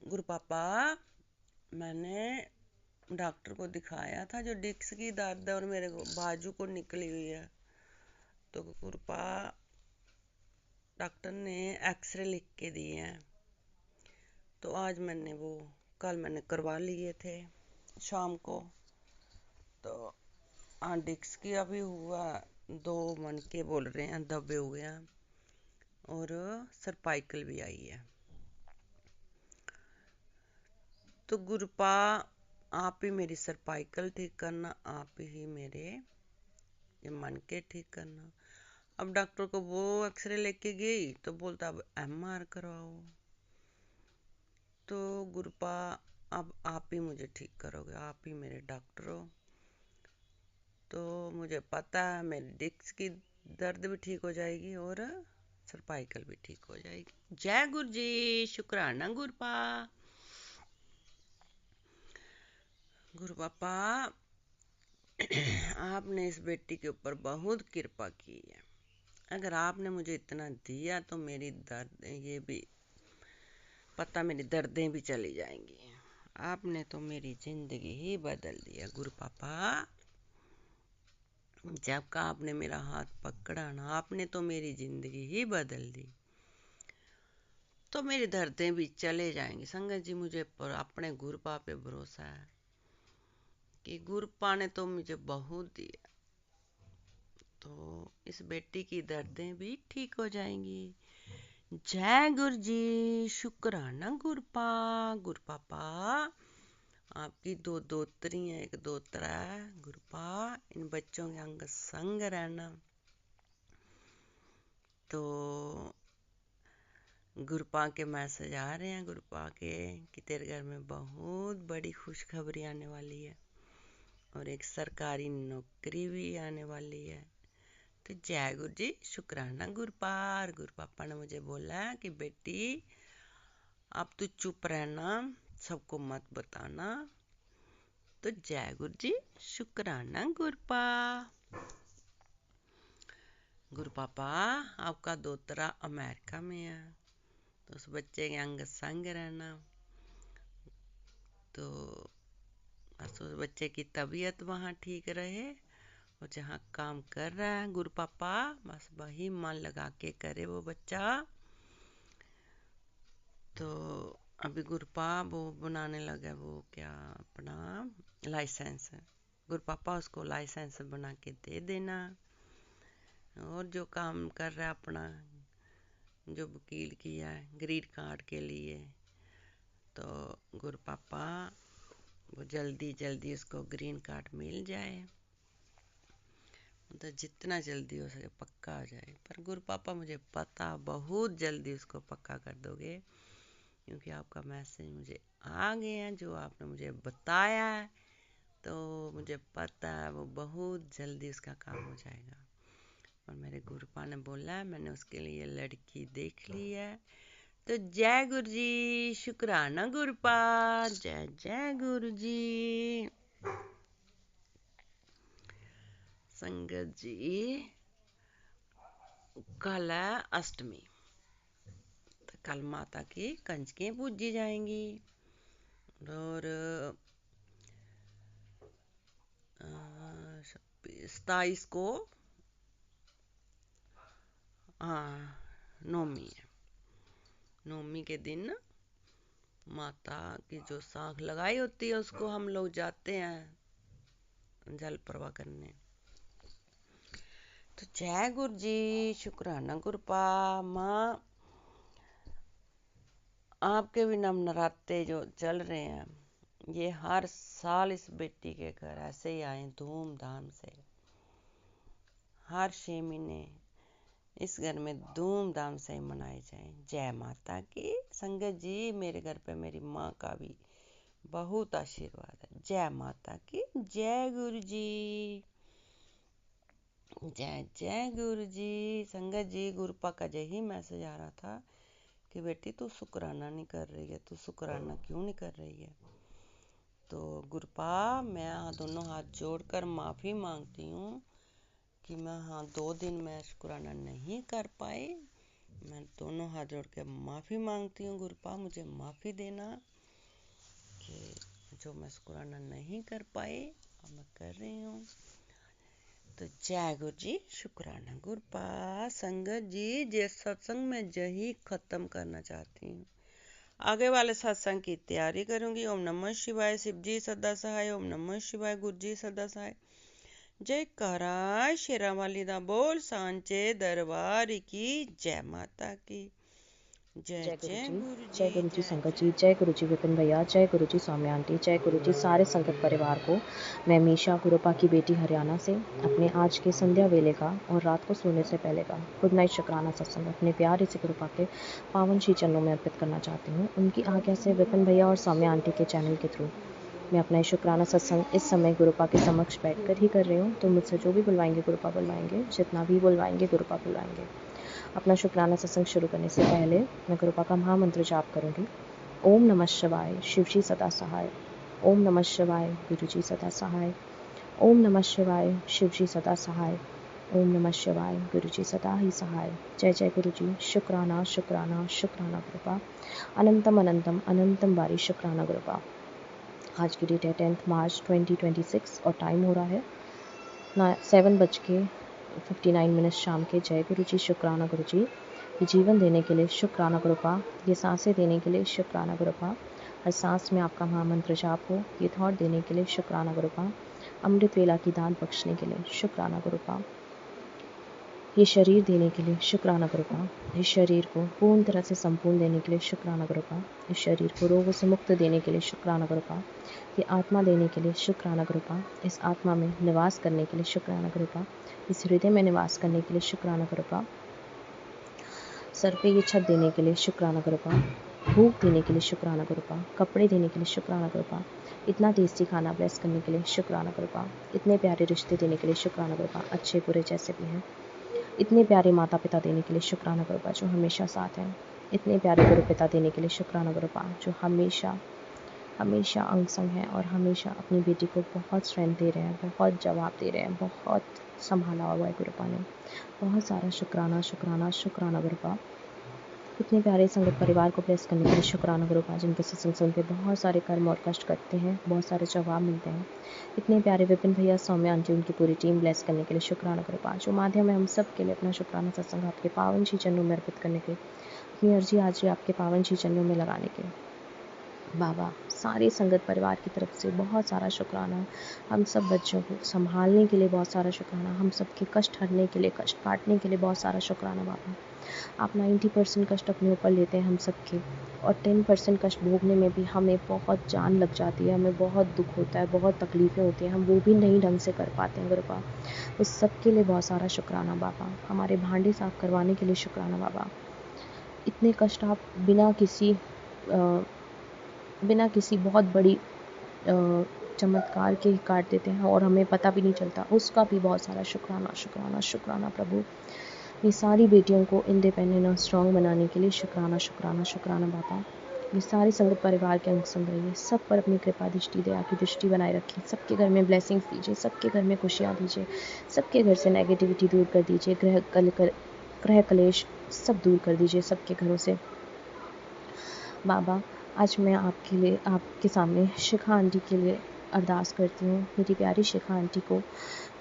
गुरु पापा, मैंने डॉक्टर को दिखाया था जो डिस्क की दर्द है और मेरे को बाजू को निकली हुई है। तो गुरुपा डॉक्टर ने एक्सरे लिख के दिए हैं। तो आज मैंने वो कल मैंने करवा लिए थे शाम को। तो हाँ डिस्क की अभी हुआ 2 मनके बोल रहे हैं दबे हुए हैं और सर्वाइकल भी आई है। तो गुरुपा आप ही मेरी सर्वाइकल ठीक करना, आप ही मेरे ये मनके ठीक करना। अब डॉक्टर को वो एक्सरे लेके गई तो बोलता अब एमआर करवाओ। तो गुरुपा अब आप ही मुझे ठीक करोगे, आप ही मेरे डॉक्टर हो। तो मुझे पता है मेरी डिस्क की दर्द भी ठीक हो जाएगी और सर्वाइकल भी ठीक हो जाएगी। जय गुरु जी। शुक्राना गुरुपा। गुरु पापा आपने इस बेटी के ऊपर बहुत कृपा की है। अगर आपने मुझे इतना दिया तो मेरी दर्द ये भी पता मेरी दर्दें भी चली जाएंगी। आपने तो मेरी जिंदगी ही बदल दिया गुरु पापा। जब का आपने मेरा हाथ पकड़ा ना, आपने तो मेरी जिंदगी ही बदल दी। तो मेरी दर्दें भी चले जाएंगी। संगत जी मुझे पर अपने गुरुपा पे भरोसा है कि गुरुपा ने तो मुझे बहुत दिया। तो इस बेटी की दर्दें भी ठीक हो जाएंगी। जय गुरु जी। शुक्राना गुरुपा। गुरु पापा आपकी 2 दोतरी हैं, 1 दोतरा है। गुरुपा इन बच्चों के अंग संग रहना। तो गुरुपा के मैसेज आ रहे हैं गुरुपा के कि तेरे घर में बहुत बड़ी खुशखबरी आने वाली है और एक सरकारी नौकरी भी आने वाली है। तो जय गुरु जी। शुक्राना गुरुपा। और गुरु पापा ने मुझे बोला कि बेटी अब तू चुप रहना, सबको मत बताना। तो जय गुरु जी। शुक्राना गुरुपा। गुरु पापा आपका दोतरा अमेरिका में है तो उस बच्चे के अंग संग रहना। तो बच्चे की तबीयत वहाँ ठीक रहे, वो जहाँ काम कर रहा है गुरु पापा बस वही मन लगा के करे वो बच्चा। तो अभी गुरुपा वो बनाने लगा, वो क्या अपना लाइसेंस है। गुरु पापा उसको लाइसेंस बना के दे देना, और जो काम कर रहा है अपना, जो वकील किया है ग्रीन कार्ड के लिए, तो गुरु पापा वो जल्दी जल्दी उसको ग्रीन कार्ड मिल जाए, तो जितना जल्दी हो सके पक्का हो जाए। पर गुरु पापा मुझे पता बहुत जल्दी उसको पक्का कर दोगे, क्योंकि आपका मैसेज मुझे आ गया है, जो आपने मुझे बताया है, तो मुझे पता है वो बहुत जल्दी उसका काम हो जाएगा। और मेरे गुरुपा ने बोला है, मैंने उसके लिए लड़की देख ली है। तो जय गुरु जी, शुक्राना गुरुपा, जय जय गुरु जी। संगत जी कल है अष्टमी, तो कल माता की कंजकें पूजी जाएंगी, और 27 को नौमी है। नौमी के दिन माता की जो सांख लगाई होती है उसको हम लोग जाते हैं जल प्रवाह करने। तो जय गुरु जी, शुक्राना गुरुपा। माँ आपके भी नवरात्रे जो चल रहे हैं, ये हर साल इस बेटी के घर ऐसे ही आए धूमधाम से। हर 6 महीने इस घर में धूमधाम से मनाए जाए। जय माता की। संगत जी मेरे घर पे मेरी माँ का भी बहुत आशीर्वाद है। जय माता की। जय गुरु जी, जय जय गुरु जी। संगत जी गुरुपा का यही मैसेज आ रहा था कि बेटी तू शुक्राना नहीं कर रही है, तू शुक्राना क्यों नहीं कर रही है। तो गुरुपा मैं दोनों हाथ जोड़कर माफ़ी मांगती हूँ कि मैं 2 दिन में शुक्राना नहीं कर पाई। मैं दोनों हाथ जोड़ के माफ़ी मांगती हूँ गुरुपा, मुझे माफ़ी देना कि जो मैं शुक्राना नहीं कर पाई, अब मैं कर रही हूँ। तो जय गुरु जी, शुक्राना गुरुपा। संगत जी जिस सत्संग में यही खत्म करना चाहती हूँ, आगे वाले सत्संग की तैयारी करूंगी। ओम नमः शिवाय। शिव जी सदा सहाय। ओम नमः शिवाय। गुरु जी सदा सहाय। जय कारा शेरा वाली दा बोल सांचे दरबार की। जय माता की। जय जय गुरु जय जी, गुरु जय जी, गुरु जी जय संगत जय जी, जय गुरु जी विपिन भैया, जय गुरु जी सौम्या आंटी, जय गुरु जी सारे संगत परिवार को। मैं मीशा गुरुपा की बेटी हरियाणा से अपने आज के संध्या वेले का और रात को सोने से पहले का गुड नाइट शुक्राना सत्संग अपने प्यारे से गुरुपा के पावन श्री चरणों में अर्पित करना चाहती हूँ। उनकी आज्ञा से विपिन भैया और सौम्या आंटी के चैनल के थ्रू मैं अपना शुक्राना सत्संग इस समय गुरुपा के समक्ष बैठकर ही कर रही हूँ। तो मुझसे जो भी बुलवाएंगे गुरुपा बुलवाएंगे, जितना भी बुलवाएंगे गुरुपा बुलवाएंगे। अपना शुक्राना सत्संग शुरू करने से पहले मैं गुरुपा का महामंत्र जाप करूंगी। ओम नमः शिवाय, शिव जी सदा सहाय। ओम नमः शिवाय, गुरु जी सदा सहाय। ओम नमः शिवाय, शिव जी सदा सहाय। ओम नमः शिवाय, गुरु जी सदा ही सहाय। जय जय गुरु जी। शुक्राना शुक्राना शुक्राना गुरुपा। अनंतम अनंतम अनंतम बारी शुक्राना गुरुपा। आज की डेट है 10 मार्च 2026 और टाइम हो रहा है 7:59 शाम के। जय गुरु जी, शुक्राना गुरु जी। ये जीवन देने के लिए शुक्राना गुरुपा, ये सांसें देने के लिए शुक्राना गुरुपा, हर सांस में आपका महामंत्र जाप हो, ये थॉट देने के लिए शुक्राना गुरुपा, अमृत वेला की दान बख्शने के लिए शुक्राना गुरुपा, ये शरीर देने के लिए शुक्राना गुरुपा, इस शरीर को पूर्ण तरह से संपूर्ण देने के लिए शुक्राना गुरुपा, इस शरीर को रोगों से मुक्त देने के लिए शुक्राना गुरुपा, ये आत्मा देने के लिए शुक्राना गुरुपा, इस आत्मा में निवास करने के लिए शुक्राना गुरुपा, इस हृदय में निवास करने के लिए शुक्राना गुरुपा, सर पे ये छत देने के लिए शुक्राना गुरुपा, भूख देने के लिए शुक्राना गुरुपा, कपड़े देने के लिए शुक्राना गुरुपा, इतना टेस्टी खाना ब्लेस करने के लिए शुक्राना गुरुपा, इतने प्यारे रिश्ते देने के लिए शुक्राना गुरुपा, अच्छे बुरे जैसे भी हैं, इतने प्यारे माता पिता देने के लिए शुक्राना गुरुपा जो हमेशा साथ हैं, इतने प्यारे गुरु पिता देने के लिए शुक्राना गुरुपा जो हमेशा हमेशा अंग संग हैं और हमेशा अपनी बेटी को बहुत स्ट्रेंथ दे रहे हैं, बहुत जवाब दे रहे हैं, बहुत संभाला हुआ है गुरुपा ने। बहुत सारा शुक्राना शुक्राना शुक्राना गुरुपा। इतने प्यारे संगत परिवार को ब्लेस करने के लिए शुक्राना गुरुपा, जिनके सत्संग सुन के बहुत सारे कर्म और कष्ट करते हैं, बहुत सारे जवाब मिलते हैं। इतने प्यारे विपिन भैया, सौम्या आंटी, उनकी पूरी टीम ब्लेस करने के लिए शुक्राना गुरुपा, जो माध्यम है हम सब के लिए अपना शुक्राना सत्संग आपके पावन श्री चरणों में अर्पित करने के, अपनी अर्जी आज आपके पावन श्री चरणों में लगाने के। बाबा, सारे संगत परिवार की तरफ से बहुत सारा शुक्राना, हम सब बच्चों को संभालने के लिए बहुत सारा शुक्राना, हम सब के कष्ट हरने के लिए, कष्ट काटने के लिए बहुत सारा शुक्राना। बाबा, आप 90% कष्ट अपने ऊपर लेते हैं हम सब के, और 10% कष्ट भोगने में भी हमें बहुत जान लग जाती है, हमें बहुत दुख होता है, बहुत तकलीफ़ें होती हैं, हम वो भी नहीं ढंग से कर पाते हैं गुरुपा। उस सब के लिए बहुत सारा शुक्राना बाबा। हमारे भांडे साफ करवाने के लिए शुक्राना बाबा। इतने कष्ट आप बिना किसी बहुत बड़ी चमत्कार के ही काट देते हैं और हमें पता भी नहीं चलता, उसका भी बहुत सारा शुक्राना शुक्राना शुक्राना प्रभु। ये सारी बेटियों को इंडिपेंडेंट और स्ट्रांग बनाने के लिए शुक्राना शुक्राना शुक्राना बाबा। ये सारे संगत परिवार के अंग संग रहिए, सब पर अपनी कृपा दृष्टि, दया की दृष्टि बनाए रखिए, सबके घर में ब्लेसिंग्स दीजिए, सबके घर में खुशियाँ दीजिए, सबके घर से नेगेटिविटी दूर कर दीजिए, ग्रह कलेश सब दूर कर दीजिए सबके घरों से बाबा। आज मैं आपके सामने शिखा आंटी के लिए अरदास करती हूँ। मेरी प्यारी शिखा आंटी को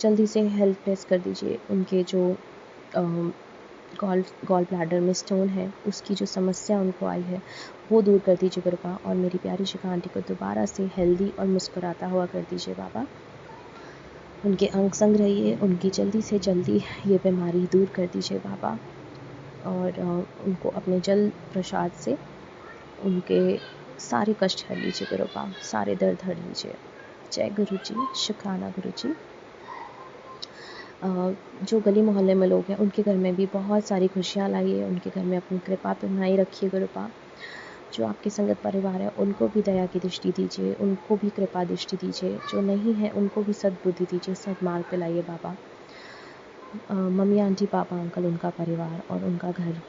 जल्दी से हेल्थ टेस्ट कर दीजिए। उनके जो गॉल ब्लैडर में स्टोन है, उसकी जो समस्या उनको आई है वो दूर कर दीजिए कृपा, और मेरी प्यारी शिखा आंटी को दोबारा से हेल्दी और मुस्कुराता हुआ कर दीजिए बाबा। उनके अंग संग रहिए, उनकी जल्दी से जल्दी ये बीमारी दूर कर दीजिए बाबा, और उनको अपने जल प्रसाद से उनके सारे कष्ट हर लीजिए गुरुपा, सारे दर्द हर लीजिए। जय गुरु जी, शुक्राना गुरु जी। जो गली मोहल्ले में लोग हैं उनके घर में भी बहुत सारी खुशियाँ लाइए, उनके घर में अपनी कृपा बनाए रखिए गुरुपा। जो आपके संगत परिवार है उनको भी दया की दृष्टि दीजिए, उनको भी कृपा दृष्टि दीजिए, जो नहीं है उनको भी सद्बुद्धि दीजिए, सद्मार्ग पे लाइए बाबा। मम्मी आंटी पापा अंकल, उनका परिवार और उनका घर,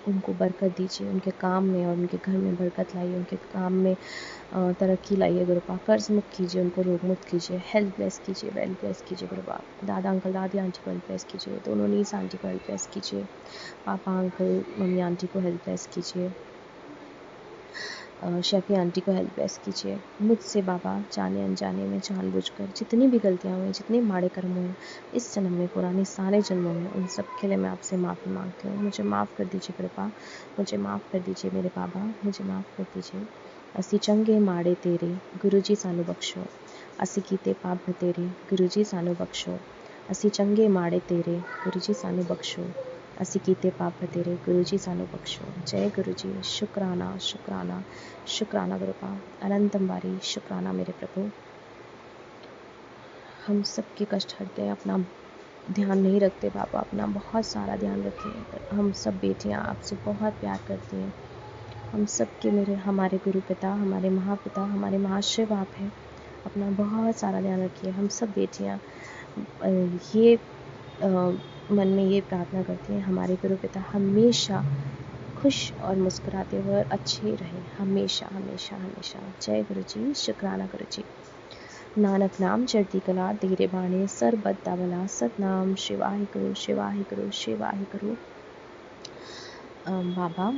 उनको बरकत दीजिए, उनके काम में और उनके घर में बरकत लाइए, उनके काम में तरक्की लाइए गुरुपा। कर्ज मुक्त कीजिए, उनको रोग मुक्त कीजिए, हेल्थ ब्लेस कीजिए, वेल्थ ब्लेस कीजिए गुरुपा। दादा अंकल दादी आंटी को हेल्थ ब्लेस कीजिए, दोनों नीस आंटी को हेल्थ ब्लेस कीजिए, पापा अंकल मम्मी आंटी को हेल्थ ब्लेस कीजिए, शेफी आंटी को हेल्प ब्लेस कीजिए। मुझसे बाबा जाने अनजाने में जानबूझकर जितनी भी गलतियाँ हुई, जितने माड़े कर्म हुए इस जन्म में, पुराने सारे जन्मों में, उन सब के लिए मैं आपसे माफ़ी मांगती हूँ। मुझे माफ़ कर दीजिए कृपा, मुझे माफ़ कर दीजिए मेरे बाबा, मुझे माफ़ कर दीजिए। असी चंगे माड़े तेरे गुरुजी सानू बख्शो, असी कीते पाप तेरे गुरुजी सानू बख्शो, असी चंगे माड़े तेरे गुरुजी सानू बख्शो, असी कीते पाप तेरे गुरुजी सानू बख्शो। जय गुरुजी, शुक्राना शुक्राना शुक्राना गुरुपा, अनंतम बारी शुक्राना मेरे प्रभु। हम सबके कष्ट हरते हैं, अपना ध्यान नहीं रखते बाबा, अपना बहुत सारा ध्यान रखिए। हम सब बेटियां आपसे बहुत प्यार करती हैं, हम सब के हमारे गुरु पिता, हमारे महापिता, हमारे महाशिव आप हैं, अपना बहुत सारा ध्यान रखिए। हम सब बेटियां ये मन में ये प्रार्थना करती हैं, हमारे गुरु पिता हमेशा खुश और मुस्कुराते हुए अच्छे रहें, हमेशा हमेशा हमेशा। जय गुरु जी, शुक्राना गुरु जी। नानक नाम चढ़ती कला, तेरे बाणे सर बद्दा बला, सतनाम शिवाहि गुरु शिवाहि गुरु शिवाहि गुरु। बाबा,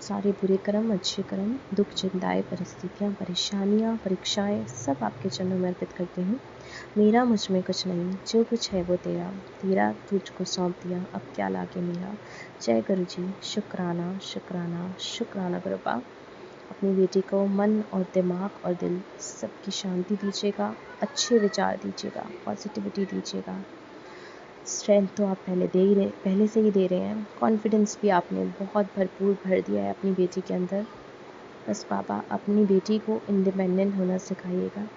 सारे बुरे कर्म, अच्छे कर्म, दुख, चिंताएं, परिस्थितियाँ, परेशानियाँ, परीक्षाएं सब आपके चरणों में अर्पित करती हूँ। मेरा मुझ में कुछ नहीं, जो कुछ है वो तेरा, तेरा तुझको सौंप दिया, अब क्या लागे मेरा। जय गुरु जी, शुक्राना शुक्राना शुक्राना गुरुपा। अपनी बेटी को मन और दिमाग और दिल सबकी शांति दीजिएगा, अच्छे विचार दीजिएगा, पॉजिटिविटी दीजिएगा। स्ट्रेंथ तो आप पहले से ही दे रहे हैं, कॉन्फिडेंस भी आपने बहुत भरपूर भर दिया है अपनी बेटी के अंदर। बस बाबा अपनी बेटी को इंडिपेंडेंट होना सिखाइएगा।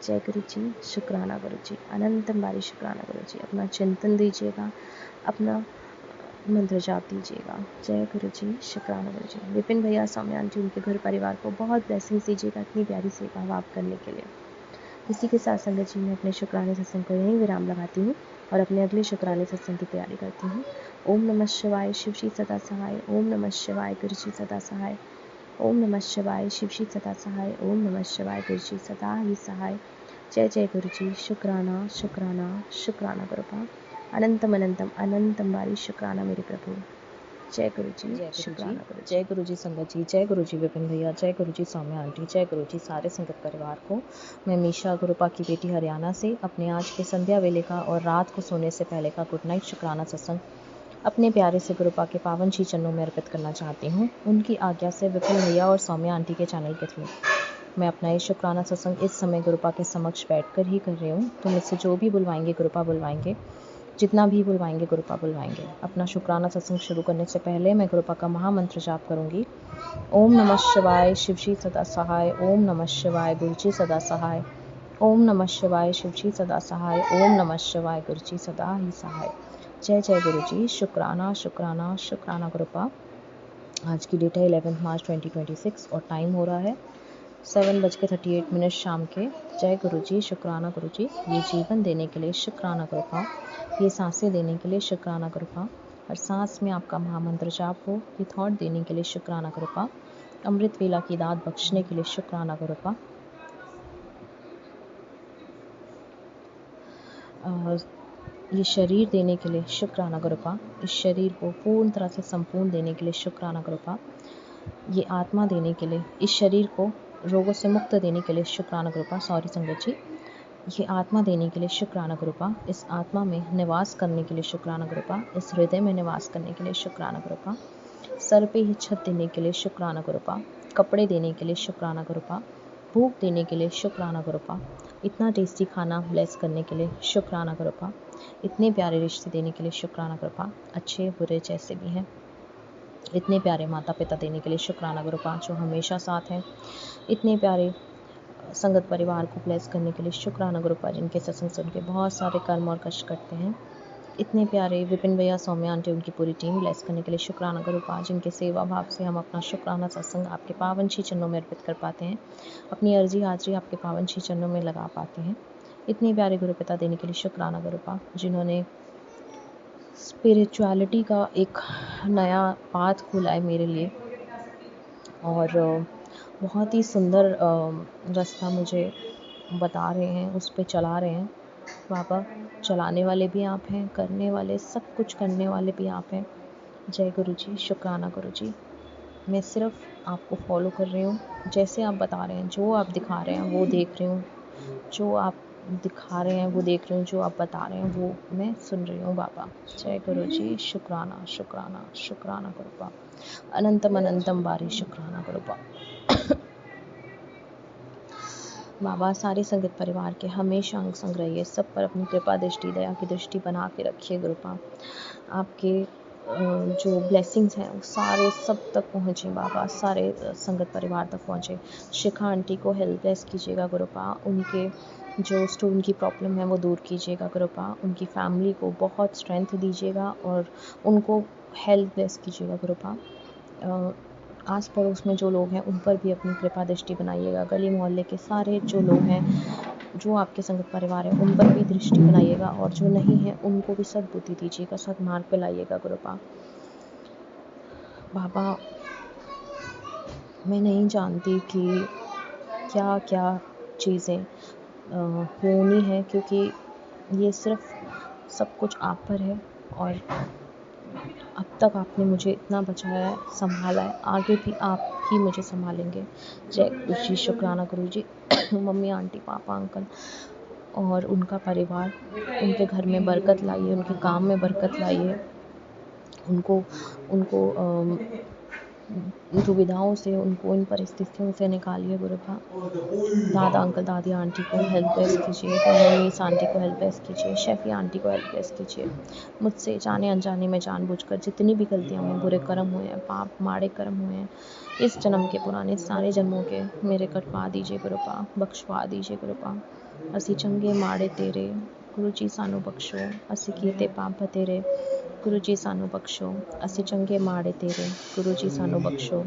जय गुरु जी, शुक्राना गुरु जी, अनंतम बारी शुक्राना गुरु जी। अपना चिंतन दीजिएगा, अपना मंत्र जाप दीजिएगा। जय गुरु जी, शुक्राना गुरु जी। विपिन भैया, सौम्या आंटी, उनके घर परिवार को बहुत ब्लेसिंग्स दीजिएगा इतनी प्यारी सेवा आप करने के लिए। इसी के साथ संगत जी, मैं अपने शुक्राने सत्संग को यहीं विराम लगाती हूँ और अपने अगले शुक्राने सत्संग की तैयारी करती हूँ। ओम नमः शिवाय, शिव जी सदा सहाय। ओम नमः शिवाय, गुरु जी सदा सहाय। ओम नमः शिवाय, शिव जी सदा सहाय। ओम नमः शिवाय, गुरु जी सदा ही सहाय। जय जय गुरु जी, शुक्राना शुक्राना शुक्राना गुरुपा। अनंतम अनंतम अनंतम बारी शुक्राना मेरे प्रभु। जय गुरु जी, शुक्राना गुरु। जय गुरु जी संगत जी, जय गुरु जी विपिन भैया, जय गुरु जी सौम्या आंटी, जय गुरु जी सारे संगत परिवार को। मैं मीशा गुरुपा की बेटी हरियाणा से अपने आज के संध्या वेले का और रात को सोने से पहले का गुड नाइट शुक्राना सत्संग अपने प्यारे से गुरुपा के पावन श्री चरणों में अर्पित करना चाहती हूँ, उनकी आज्ञा से विपिन भैया और सौम्या आंटी के चैनल के थ्रू। मैं अपना ये शुक्राना सत्संग इस समय गुरुपा के समक्ष बैठकर ही कर रही हूँ, तो मुझसे जो भी बुलवाएंगे गुरुपा बुलवाएंगे, जितना भी बुलवाएंगे गुरुपा बुलवाएंगे। अपना शुक्राना सत्संग शुरू करने से पहले मैं गुरुपा का महामंत्र जाप करूंगी। ओम नमः शिवाय, शिवजी सदा सहाय। ओम नमः शिवाय, गुरुजी सदा सहाय। ओम नमः शिवाय, शिवजी सदा सहाय। ओम नमः शिवाय, गुरुजी सदा ही सहाय। जय जय गुरुजी। शुक्राना शुक्राना शुक्राना गुरुपा। आज की डेट है 11 मार्च 2026 और टाइम हो रहा है 7:38 शाम के। जय गुरुजी, शुक्राना गुरुजी। ये जीवन देने के लिए शुक्राना गुरुपा, ये सांसें देने के लिए शुक्राना गुरुपा, हर सांस में आपका महामंत्र जाप हो, ये थॉट देने के लिए शुक्राना गुरुपा, अमृत वेला की दात बख्शने के लिए शुक्राना गुरुपा, ये शरीर देने के लिए शुक्राना गुरुपा, इस शरीर को पूर्ण तरह से संपूर्ण देने के लिए शुक्राना गुरुपा, ये आत्मा देने के लिए, इस शरीर को रोगों से मुक्त देने के लिए शुक्राना गुरुपा। सॉरी संगत जी, ये आत्मा देने के लिए शुक्राना गुरुपा, इस आत्मा में निवास करने के लिए शुक्राना गुरुपा, इस हृदय में निवास करने के लिए शुक्राना गुरुपा, सर पे ही छत देने के लिए शुक्राना गुरुपा, कपड़े देने के लिए शुक्राना गुरुपा, भूख देने के लिए शुक्राना गुरुपा, इतना टेस्टी खाना ब्लेस करने के लिए शुक्राना गुरुपा, इतने प्यारे रिश्ते देने के लिए शुक्राना गुरुपा, अच्छे बुरे जैसे भी हैं, इतने प्यारे माता पिता देने के लिए शुक्राना गुरुपा जो हमेशा साथ हैं, इतने प्यारे संगत परिवार को ब्लेस करने के लिए शुक्राना गुरुपा जिनके सत्संग सुन के बहुत सारे कर्म और कष्ट करते हैं, इतने प्यारे विपिन भैया सौम्या आंटी उनकी पूरी टीम ब्लेस करने के लिए शुक्राना गुरुपा जिनके सेवा भाव से हम अपना शुक्राना सत्संग आपके पावन श्री चरणों में अर्पित कर पाते हैं, अपनी अर्जी हाजिरी आपके पावन श्री चरणों में लगा पाते हैं, इतने प्यारे गुरुपिता देने के लिए शुक्राना गुरुपा जिन्होंने स्पिरिचुअलिटी का एक नया पाथ खोला है मेरे लिए और बहुत ही सुंदर रास्ता मुझे बता रहे हैं, उस पे चला रहे हैं। बाबा चलाने वाले भी आप हैं, करने वाले सब कुछ करने वाले भी आप हैं। जय गुरु जी, शुक्राना गुरु जी। मैं सिर्फ आपको फॉलो कर रही हूँ, जैसे आप बता रहे हैं, जो आप दिखा रहे हैं वो देख रही हूँ, जो आप दिखा रहे हैं वो देख रही हूँ, जो आप बता रहे हैं वो मैं सुन रही हूँ बाबा। जय गुरु जी, शुक्राना शुक्राना शुक्राना गुरुपा, अनंतम अनंतम बारी शुक्राना गुरुपा। बाबा सारे संगत परिवार के हमेशा अंग संग रहिए, सब पर अपनी कृपा दृष्टि दया की दृष्टि बना के रखिए गुरुपा। आपके जो ब्लेसिंग्स हैं वो सारे सब तक पहुँचे बाबा, सारे संगत परिवार तक पहुँचे। शिखा आंटी को हेल्प ब्लेस कीजिएगा गुरुपा, उनके जो स्टोन की प्रॉब्लम है वो दूर कीजिएगा गुरुपा, उनकी फैमिली को बहुत स्ट्रेंथ दीजिएगा और उनको हेल्प ब्लेस कीजिएगा गुरुपा। आस पड़ोस में जो लोग हैं उन पर भी अपनी कृपा दृष्टि बनाइएगा, गली मोहल्ले के सारे जो लोग हैं, जो आपके संगत परिवार है उन पर भी दृष्टि बनाइएगा और जो नहीं है उनको भी सद्बुद्धि दीजिएगा, सद्मार्ग पे लाइएगा गुरुपा। बाबा मैं नहीं जानती कि क्या क्या चीज़ें होनी है, क्योंकि ये सिर्फ सब कुछ आप पर है और अब तक आपने मुझे इतना बचाया है, संभाला है, आगे भी आप ही मुझे संभालेंगे। जय गुरु जी, शुक्राना गुरु जी। मम्मी आंटी पापा अंकल और उनका परिवार, उनके घर में बरकत लाइए, उनके काम में बरकत लाइए, उनको दुविधाओं से, उनको इन परिस्थितियों से निकालिए गुरुपा। दादा अंकल दादी आंटी को हेल्प ब्लेस कीजिए, मीस आंटी को हेल्प ब्लेस कीजिए, शेफी आंटी को हेल्प ब्लेस कीजिए। मुझसे जाने अनजाने में जानबूझकर जितनी भी गलतियाँ हुई, बुरे कर्म हुए हैं, पाप माड़े कर्म हुए हैं, इस जन्म के पुराने सारे जन्मों के मेरे कटवा दीजिए गुरुपा, बख्शवा दीजिए गुरुपा। असी चंगे माड़े तेरे गुरु जी सानू बख्शो, असी कीते पाप तेरे गुरु जी सानू बख्शो, असी चंगे माड़े तेरे गुरु जी सानू बख्शो,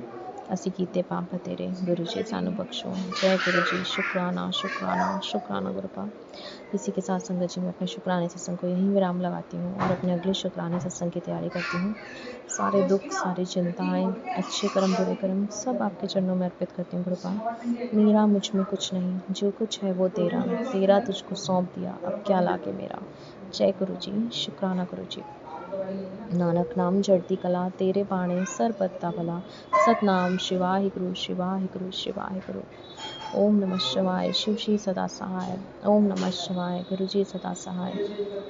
असी कीते पाप तेरे गुरु जी सानू बख्शो। जय गुरु जी, शुक्राना शुक्राना शुक्राना गुरुपा। इसी के साथ संगत जी मैं अपने शुक्राने सत्संग को यहीं विराम लगाती हूँ और अपने अगले शुक्राने सत्संग की तैयारी करती हूँ। सारे दुख, सारी चिंताएं, अच्छे कर्म बुरे कर्म सब आपके चरणों में अर्पित करती हूँ गुरुपा। मेरा मुझ में कुछ नहीं, जो कुछ है वो तेरा, तेरा तुझको सौंप दिया, अब क्या लागे मेरा। जय गुरु जी, शुक्राना गुरु जी। नानक नाम चढ़ती कला, तेरे बाणे सर पत्ता भला। सतनाम शिवाय गुरु शिवाय गुरु शिवाय गुरु। ओम नमः शिवाय, शिव श्री सदा सहाय। ओम नमः शिवाय, गुरु जी सदा सहाय।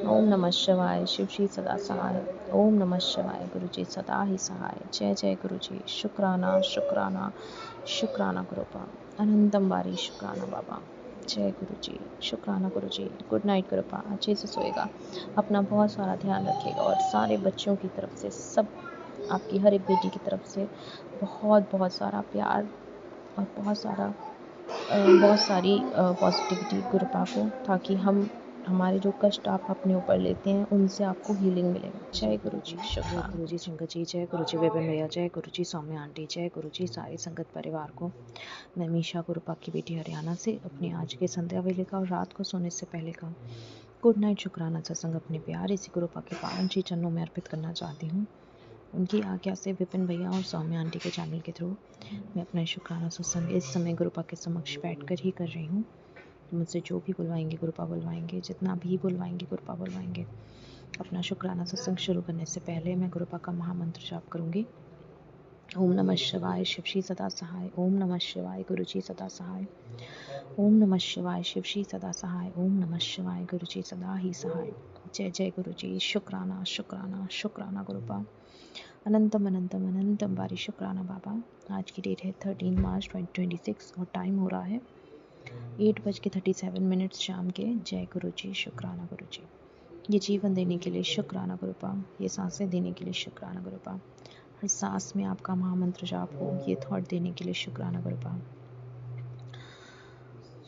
ओम नमः शिवाय, शिव श्री सदा सहाय। ओम नमः शिवाय, गुरु जी सदा ही सहाय। जय जय गुरु जी। शुक्राना शुक्राना शुक्राना गुरुपा। अनंतम बारी शुक्राना बाबा। जय गुरु जी। शुक्राना गुरु जी। Good night गुरुपा। अच्छे से सोएगा, अपना बहुत सारा ध्यान रखेगा और सारे बच्चों की तरफ से, सब आपकी हर एक बेटी की तरफ से बहुत बहुत सारा प्यार और बहुत सारी पॉजिटिविटी गुरुपा को, ताकि हमारे जो कष्ट आप अपने ऊपर लेते हैं उनसे आपको हीलिंग मिले। जय गुरु जी। जय गुरु जी संगत जी। जय गुरु जी विपिन भैया। जय गुरु जी सौम्या आंटी। जय गुरु जी सारे संगत परिवार को। मैं मीशा गुरुपा की बेटी हरियाणा से अपने आज के संध्या वेले का और रात को सोने से पहले का गुड नाइट शुक्राना सत्संग अपने प्यारे सी गुरुपा के पावन श्री चरणों में अर्पित करना चाहती हूँ। उनकी आज्ञा से विपिन भैया और सौम्या आंटी के चैनल के थ्रू मैं अपना शुक्राना सत्संग इस समय गुरुपा के समक्ष बैठकर ही कर रही हूँ। मुझसे जो भी बुलवाएंगे गुरुपा बुलवाएंगे, जितना भी बुलवाएंगे गुरुपा बुलवाएंगे। अपना शुक्राना सत्संग शुरू करने से पहले मैं गुरुपा का महामंत्र जाप करूंगी। ओम नमः शिवाय, शिव श्री सदा सहाय। ओम नमः शिवाय, गुरु जी सदा सहाय। ओम नमः शिवाय, शिव श्री सदा सहाय। ओम नमः शिवाय, गुरु जी सदा ही सहाय। जय जय गुरु जी। शुक्राना शुक्राना शुक्राना गुरुपा। अनंतम अनंतम अनंतम बारी शुक्राना बाबा। आज की डेट है 13 मार्च 2026 और टाइम हो रहा है 8:37 शाम के। जय गुरु जी। शुक्राना गुरु जी। ये जीवन देने के लिए शुक्राना गुरुपा। ये सांसें देने के लिए शुक्राना गुरुपा। हर सांस में आपका महामंत्र जाप हो, ये थॉट देने के लिए शुक्राना गुरुपा।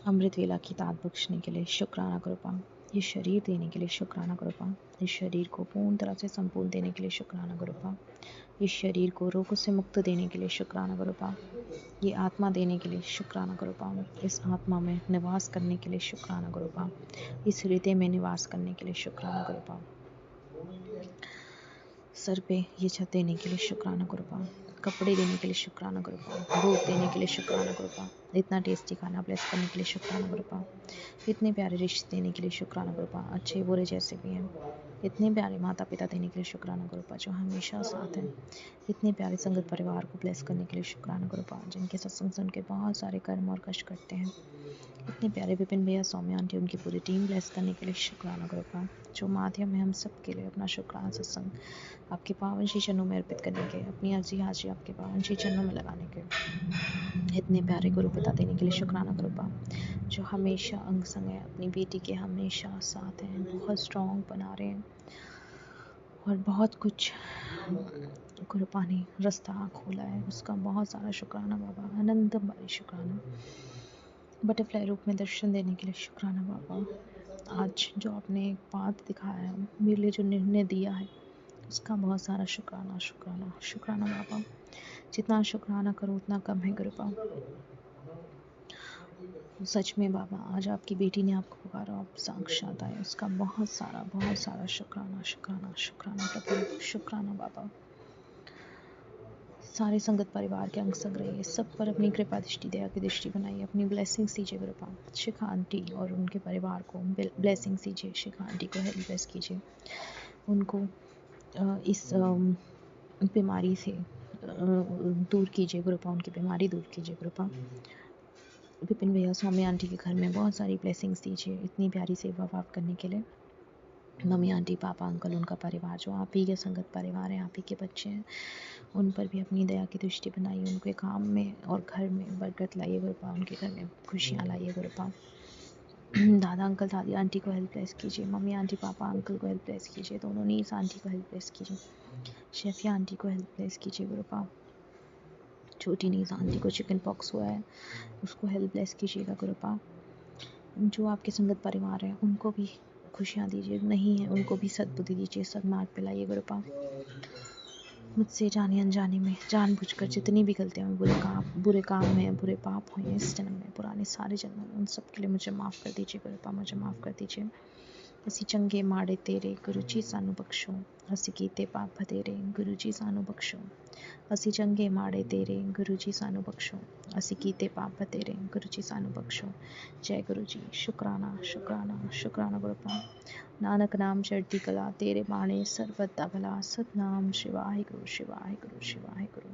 अमृत वेला की दात बख्शने के लिए शुक्राना गुरुपा। ये शरीर देने के लिए शुक्राना गुरुपा। इस शरीर को पूर्ण तरह से संपूर्ण देने के लिए शुक्राना गुरुपा। इस शरीर को रोगों से मुक्त देने के लिए शुक्राना गुरुपा। ये आत्मा देने के लिए शुक्राना गुरुपा। इस आत्मा में निवास करने के लिए शुक्राना गुरुपा। इस हृदय में निवास करने के लिए शुक्राना गुरुपा। सर पे ये छत देने के लिए शुक्राना गुरुपा। कपड़े देने के लिए शुक्राना गुरुपा। दूध देने के लिए शुक्राना गुरुपा। इतना टेस्टी खाना ब्लेस करने के लिए शुक्राना गुरुपा। इतने प्यारे रिश्ते देने के लिए शुक्राना गुरुपा, अच्छे बुरे जैसे भी हैं। इतने प्यारे माता पिता देने के लिए शुक्राना गुरुपा, जो हमेशा साथ हैं। इतने प्यारे संगत परिवार को ब्लेस करने के लिए शुक्राना गुरुपा, जिनके सत्संग सुन के बहुत सारे कर्म और कष्ट करते हैं। इतने प्यारे विपिन भैया, सौम्या आंटी, उनकी पूरी टीम ब्लेस करने के लिए शुक्राना गुरुपा, जो माध्यम है हम सब के लिए अपना शुक्राना सत्संग आपके पावन श्री चरणों में अर्पित करने के, अपनी अर्जी हाजिरी आपके पावन श्री चरणों में लगाने के। इतने प्यारे गुरु पिता देने के लिए शुक्राना गुरुपा, जो हमेशा अंग संग है, अपनी बेटी के हमेशा साथ हैं, बहुत स्ट्रॉन्ग बना रहे हैं और बहुत कुछ गुरुपा ने रास्ता खोला है, उसका बहुत सारा शुक्राना बाबा। अनंत बारी शुक्राना। बटरफ्लाई रूप में दर्शन देने के लिए शुक्राना बाबा। आज जो आपने एक बात दिखाया है, मेरे लिए जो निर्णय दिया है, उसका बहुत सारा शुक्राना शुक्राना शुक्राना बाबा। जितना शुक्राना करो उतना कम है गुरुपा। सच में बाबा, आज आपकी बेटी ने आपको पुकारा, आप साक्षात आए, उसका बहुत सारा शुक्राना शुक्राना शुक्राना प्रभु। शुक्राना बाबा। सारे संगत परिवार के अंग संग रहिए, सब पर अपनी कृपा दृष्टि, दया की दृष्टि बनाइए, अपनी ब्लेसिंग्स दीजिए गुरुपा। शिखा आंटी और उनके परिवार को ब्लेसिंग्स दीजिए। शिखा आंटी को हेल्प ब्लेस कीजिए, उनको इस बीमारी से दूर कीजिए गुरुपा, उनकी बीमारी दूर कीजिए गुरुपा। विपिन भैया, सौम्या आंटी के घर में बहुत सारी ब्लेसिंग्स दीजिए, इतनी प्यारी सेवा वाप करने के लिए। मम्मी आंटी, पापा, अंकल, उनका परिवार, जो आप ही के संगत परिवार हैं, आप ही के बच्चे हैं, उन पर भी अपनी दया की दृष्टि बनाइए, उनके काम में और घर में बरकत लाइए गुरुपा, उनके घर में खुशियाँ लाइए गुरुपा। दादा अंकल, दादी आंटी को हेल्प ब्लेस कीजिए, मम्मी आंटी, पापा, अंकल को हेल्प ब्लेस कीजिए, दोनों नीस आंटी को हेल्प ब्लेस कीजिए, शेफिया आंटी को हेल्प ब्लेस कीजिए गुरुपा। छोटी नीस आंटी को चिकन पॉक्स हुआ है, उसको हेल्प ब्लेस कीजिएगा गुरुपा। जो आपके संगत परिवार हैं, उनको भी खुशियाँ दीजिए, नहीं है उनको भी सद्बुद्धि दीजिए, सद्मार्ग पे लाइए गुरुपा। मुझसे जाने अनजाने में जानबूझकर जितनी भी गलतियाँ में बुरे काम में, बुरे पाप हुए हैं इस जन्म में, पुराने सारे जन्मों में, उन सब के लिए मुझे माफ़ कर दीजिए गुरुपा, मुझे माफ़ कर दीजिए। ਅਸੀਂ ਚੰਗੇ ਮਾੜੇ ਤੇਰੇ ਗੁਰੂ ਜੀ ਸਾਨੂੰ ਬਖਸ਼ੋ। ਅਸੀਂ ਕੀਤੇ ਪਾਪ ਬਥੇਰੇ ਗੁਰੂ ਜੀ ਸਾਨੂੰ ਬਖਸ਼ੋ। ਅਸੀਂ ਚੰਗੇ ਮਾੜੇ ਤੇਰੇ ਗੁਰੂ ਜੀ ਸਾਨੂੰ ਬਖਸ਼ੋ। ਅਸੀਂ ਕੀਤੇ ਪਾਪ ਬਥੇਰੇ ਗੁਰੂ ਜੀ ਸਾਨੂੰ ਬਖਸ਼ੋ। ਜੈ ਗੁਰੂ ਜੀ। ਸ਼ੁਕਰਾਨਾ ਸ਼ੁਕਰਾਨਾ ਸ਼ੁਕਰਾਨਾ ਗੁਰੂ ਪਾਪ। ਨਾਨਕ ਨਾਮ ਚੜ੍ਹਦੀ ਕਲਾ तेरे बाणे सर्वत दा भला। सतनाम श्री वाहिगुरु श्री वाहिगुरु श्री वाहिगुरु।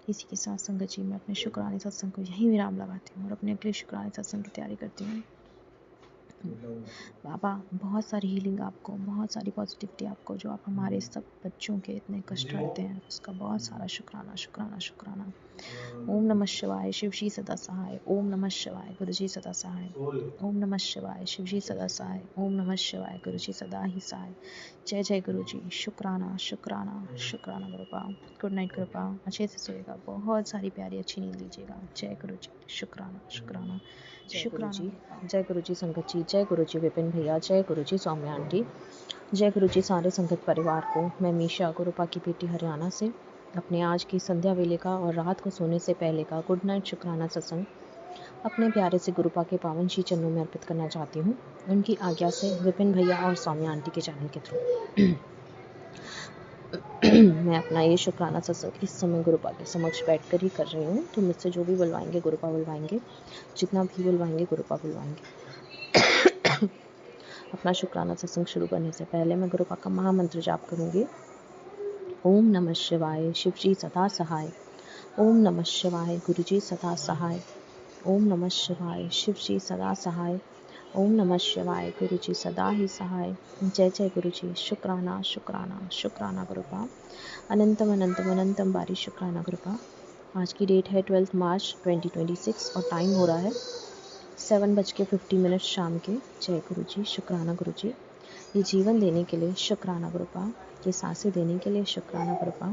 इसी के साथ संगत जी मैं अपने शुक्राने सत्संग को यहीं विराम लगाती हूँ और अपने अगले शुक्राने सत्संग की तैयारी करती हूँ। बाबा बहुत सारी हीलिंग आपको, बहुत सारी पॉजिटिविटी आपको, जो आप हमारे सब बच्चों के इतने कष्ट हरते हैं उसका बहुत सारा शुक्राना शुक्राना शुक्राना। ओम नमः शिवाय शिव जी सदा सहाय। ओम नमः शिवाय गुरु जी सदा सहाय। ओम नमः शिवाय शिव जी सदा सहाय। ओम नमः शिवाय गुरु जी सदा ही सहाय। जय जय गुरु जी। शुक्राना शुक्राना शुक्राना गुरु पाओ। गुड नाइट गुरु पाओ। अच्छे से सोएगा, बहुत सारी प्यारी अच्छी नींद लीजिएगा। जय गुरु जी। शुक्राना शुक्राना शुक्राना। जय गुरु जी संगत जी। जय गुरु जी विपिन भैया। जय गुरु जी सौम्या आंटी। जय गुरु जी सारे संगत परिवार को। मैं मीशा गुरुपा की बेटी हरियाणा से अपने आज की संध्या वेले का और रात को सोने से पहले का गुड नाइट शुक्राना सत्संग अपने प्यारे से गुरुपा के पावन श्री चरणों में अर्पित करना चाहती हूँ, उनकी आज्ञा से विपिन भैया और सौम्या आंटी के चैनल के थ्रू। मैं अपना ये शुक्राना सत्संग इस समय गुरुपा के समक्ष बैठकर ही कर रही हूँ, तो मुझसे जो भी बुलवाएंगे गुरुपा बुलवाएंगे, जितना भी बुलवाएंगे गुरुपा बुलवाएंगे। अपना शुक्राना सत्संग शुरू करने से पहले मैं गुरुपा का महामंत्र जाप करूंगी। ओम नमः शिवाय शिव जी सदा सहाय। ओम नमः शिवाय गुरु जी सदा सहाय। ओम नमः शिवाय शिव जी सदा सहाय। ओम नमः शिवाय गुरु जी सदा ही सहाय। जय जय गुरु जी। शुक्राना शुक्राना शुक्राना गुरुपा। अनंतम अनंतम अनंतम बारी शुक्राना गुरुपा। आज की डेट है 12 मार्च 2026 और टाइम हो रहा है 7:50 शाम के। जय गुरु जी। शुक्राना गुरु जी। ये जीवन देने के लिए शुक्राना गुरुपा। ये सांसें देने के लिए शुक्राना गुरुपा।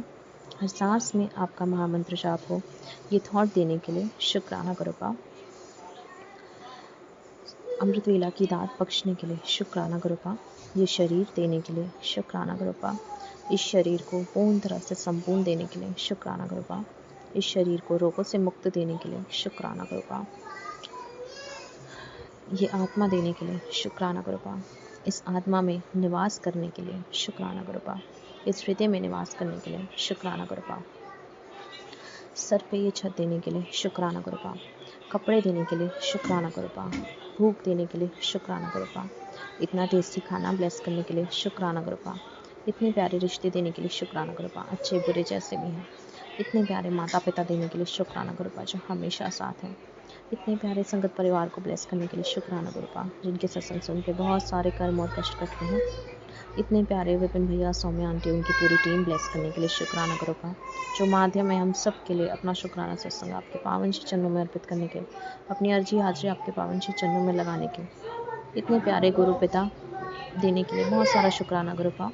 हर सांस में आपका महामंत्र जाप हो, ये थॉट देने के लिए शुक्राना गुरुपा। अमृत वेला की दात बख्शने के लिए शुक्राना गुरुपा। ये शरीर देने के लिए शुक्राना गुरुपा। इस शरीर को पूर्ण तरह से संपूर्ण देने के लिए शुक्राना गुरुपा। इस शरीर को रोगों से मुक्त देने के लिए शुक्राना गुरुपा। ये आत्मा देने के लिए शुक्राना गुरुपा। इस आत्मा में निवास करने के लिए शुक्राना गुरुपा। इस हृदय में निवास करने के लिए शुक्राना गुरुपा। सर पे ये छत देने के लिए शुक्राना गुरुपा। कपड़े देने के लिए शुक्राना गुरुपा। भूख देने के लिए शुक्राना गुरुपा। इतना टेस्टी खाना ब्लेस करने के लिए शुक्राना गुरुपा। इतने प्यारे रिश्ते देने के लिए शुक्राना गुरुपा, अच्छे बुरे जैसे भी हैं। इतने प्यारे माता पिता देने के लिए शुक्राना गुरुपा, जो हमेशा साथ हैं। इतने प्यारे संगत परिवार को ब्लेस करने के लिए शुक्राना गुरुपा, जिनके सत्संग सुन के बहुत सारे कर्म और कष्ट कटते हैं। इतने प्यारे विपिन भैया, सौम्या आंटी, उनकी पूरी टीम ब्लेस करने के लिए शुक्राना गुरुपा, जो माध्यम है हम सब के लिए अपना शुक्राना सत्संग आपके पावन श्री चरणों में अर्पित करने के, अपनी अर्जी हाजिरी आपके पावन श्री चरणों में लगाने के, इतने प्यारे गुरु पिता देने के लिए बहुत सारा शुक्राना गुरुपा,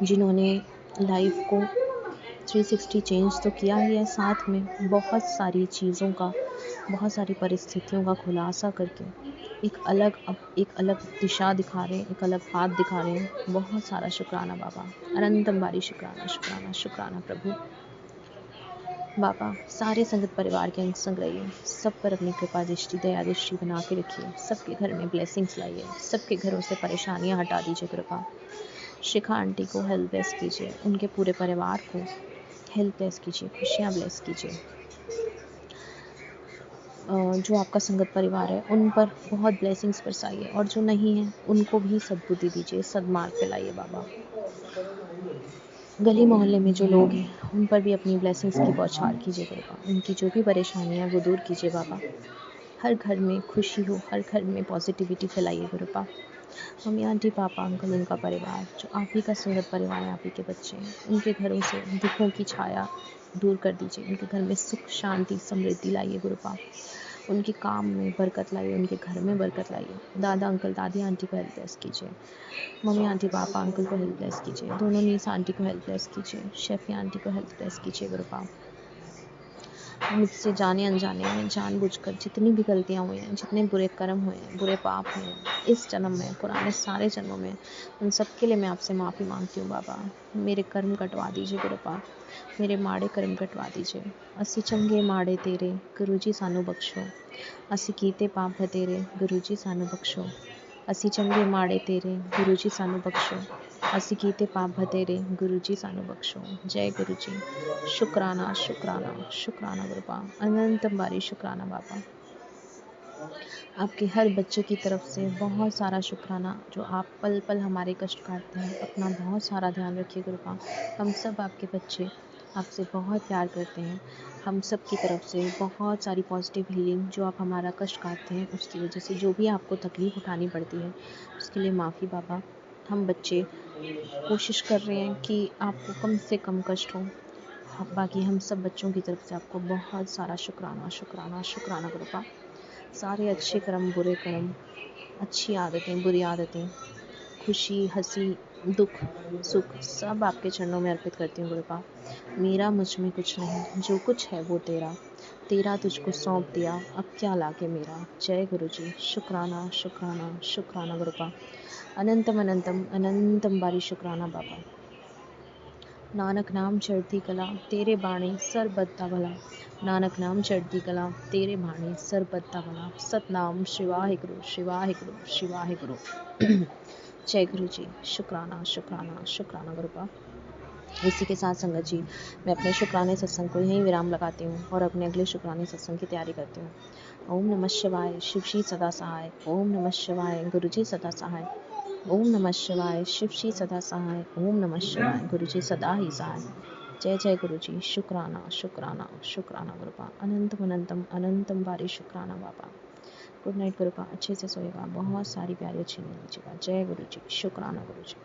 जिन्होंने लाइफ को 360 चेंज तो किया ही है, साथ में बहुत सारी चीज़ों का, बहुत सारी परिस्थितियों का खुलासा करके एक अलग दिशा दिखा रहे हैं, एक अलग पाथ दिखा रहे हैं। बहुत सारा शुक्राना बाबा, अनंतम बारी शुक्राना शुक्राना शुक्राना प्रभु। बाबा सारे संगत परिवार के अंग संग रहिए, सब पर अपनी कृपा दृष्टि दया दृष्टि बना के रखिए, सबके घर में ब्लेसिंग्स लाइए, सबके घरों से परेशानियां हटा दीजिए कृपा। शिखा आंटी को हेल्थ ब्लेस कीजिए, उनके पूरे परिवार को हेल्थ ब्लेस कीजिए, खुशियाँ ब्लेस कीजिए। जो आपका संगत परिवार है उन पर बहुत ब्लेसिंग्स बरसाइए, और जो नहीं है उनको भी सद्बुद्धि दीजिए, सद्मार्ग पे लाइए बाबा। गली मोहल्ले में जो लोग हैं उन पर भी अपनी ब्लेसिंग्स की बौछार कीजिए बाबा, उनकी जो भी परेशानियाँ वो दूर कीजिए बाबा। हर घर में खुशी हो, हर घर में पॉजिटिविटी फैलाइए गुरुपा। मम्मी आंटी पापा अंकल उनका परिवार, जो आप ही का संगत परिवार है, आप ही के बच्चे हैं, उनके घरों से दुखों की छाया दूर कर दीजिए, उनके घर में सुख शांति समृद्धि लाइए गुरुपा। उनके काम में बरकत लाइए, उनके घर में बरकत लाइए। दादा अंकल दादी आंटी को हेल्प ब्लेस कीजिए, मम्मी आंटी पापा अंकल को हेल्प ब्लेस कीजिए, दोनों नीस आंटी को हेल्प ब्लेस कीजिए, शेफी आंटी को हेल्प ब्लेस कीजिए गुरुपा। मुझसे जाने अनजाने में जानबूझकर जितनी भी गलतियाँ हुई हैं, जितने बुरे कर्म हुए हैं, बुरे पाप हुए हैं इस जन्म में, पुराने सारे जन्मों में, उन सब के लिए मैं आपसे माफ़ी मांगती हूँ बाबा। मेरे कर्म कटवा दीजिए गुरुपा, मेरे माड़े कर्म कटवा दीजिए। असी चंगे माड़े तेरे गुरु जी सानू बख्शो, असी कीते पाप बतेरे गुरु जी सानू बख्शो। ਅਸੀਂ ਚੰਗੇ ਮਾੜੇ ਤੇਰੇ ਗੁਰੂ ਜੀ ਸਾਨੂੰ ਬਖਸ਼ੋ, ਅਸੀਂ ਕੀਤੇ ਪਾਪ ਬਥੇਰੇ ਗੁਰੂ ਜੀ ਸਾਨੂੰ ਬਖਸ਼ੋ। जय गुरु जी। शुक्राना शुक्राना शुक्राना गुरु बाबा, अनंत बारी शुक्राना बाबा। आपके हर बच्चे की तरफ से बहुत सारा शुक्राना, जो आप पल पल हमारे कष्ट काटते हैं। अपना बहुत सारा ध्यान रखिए गुरु बाबा। हम सब आपके बच्चे आपसे बहुत प्यार करते हैं। हम सब की तरफ से बहुत सारी पॉजिटिव हीलिंग, जो आप हमारा कष्ट काटते हैं उसकी वजह से जो भी आपको तकलीफ़ उठानी पड़ती है उसके लिए माफ़ी बाबा। हम बच्चे कोशिश कर रहे हैं कि आपको कम से कम कष्ट हो। बाकी हम सब बच्चों की तरफ से आपको बहुत सारा शुक्राना शुक्राना शुक्राना गुरु बाबा। सारे अच्छे कर्म, बुरे कर्म, अच्छी आदतें, बुरी आदतें, खुशी, हंसी, दुख, सुख सब आपके चरणों में अर्पित करती हूँ गुरु बाबा। मेरा मुझ में कुछ नहीं, जो कुछ है वो तेरा, तेरा तुझको सौंप दिया, अब क्या लागे मेरा। जय गुरु जी। शुक्राना शुक्राना शुक्राना गुरु बाबा। अनंतम अनंतम अनंतम बारी शुक्राना बाबा। नानक नाम चढ़ती कला, तेरे बाणी सर बदता भला। नानक नाम चढ़ती कला, तेरे बाणी सर बदता भला। सतनाम शिवाहे गुरु शिवाहे गुरु शिवाहे गुरु। जय गुरु जी। शुक्राना शुक्राना शुक्राना गुरु बाबा। इसी के साथ संगत जी, मैं अपने शुक्राने सत्संग को यहीं विराम लगाती हूँ और अपने अगले शुक्राने सत्संग की तैयारी करती हूँ। ओम नमः शिवाय, शिव जी सदा सहाय। ओम नमः शिवाय, गुरु जी सदा सहाय। ओम नमः शिवाय, शिव जी सदा सहाय। ओम नमः शिवाय, गुरु जी सदा ही सहाय। जय जय गुरु जी। शुक्राना शुक्राना शुक्राना गुरु बाबा। अनंतम अनंतम अनंतम बारी शुक्राना बाबा। गुड नाइट गुरु बाबा। अच्छे से सोएगा, बहुत सारी प्यारी अच्छी नींद लीजिएगा। जय गुरु जी। शुक्राना गुरु जी।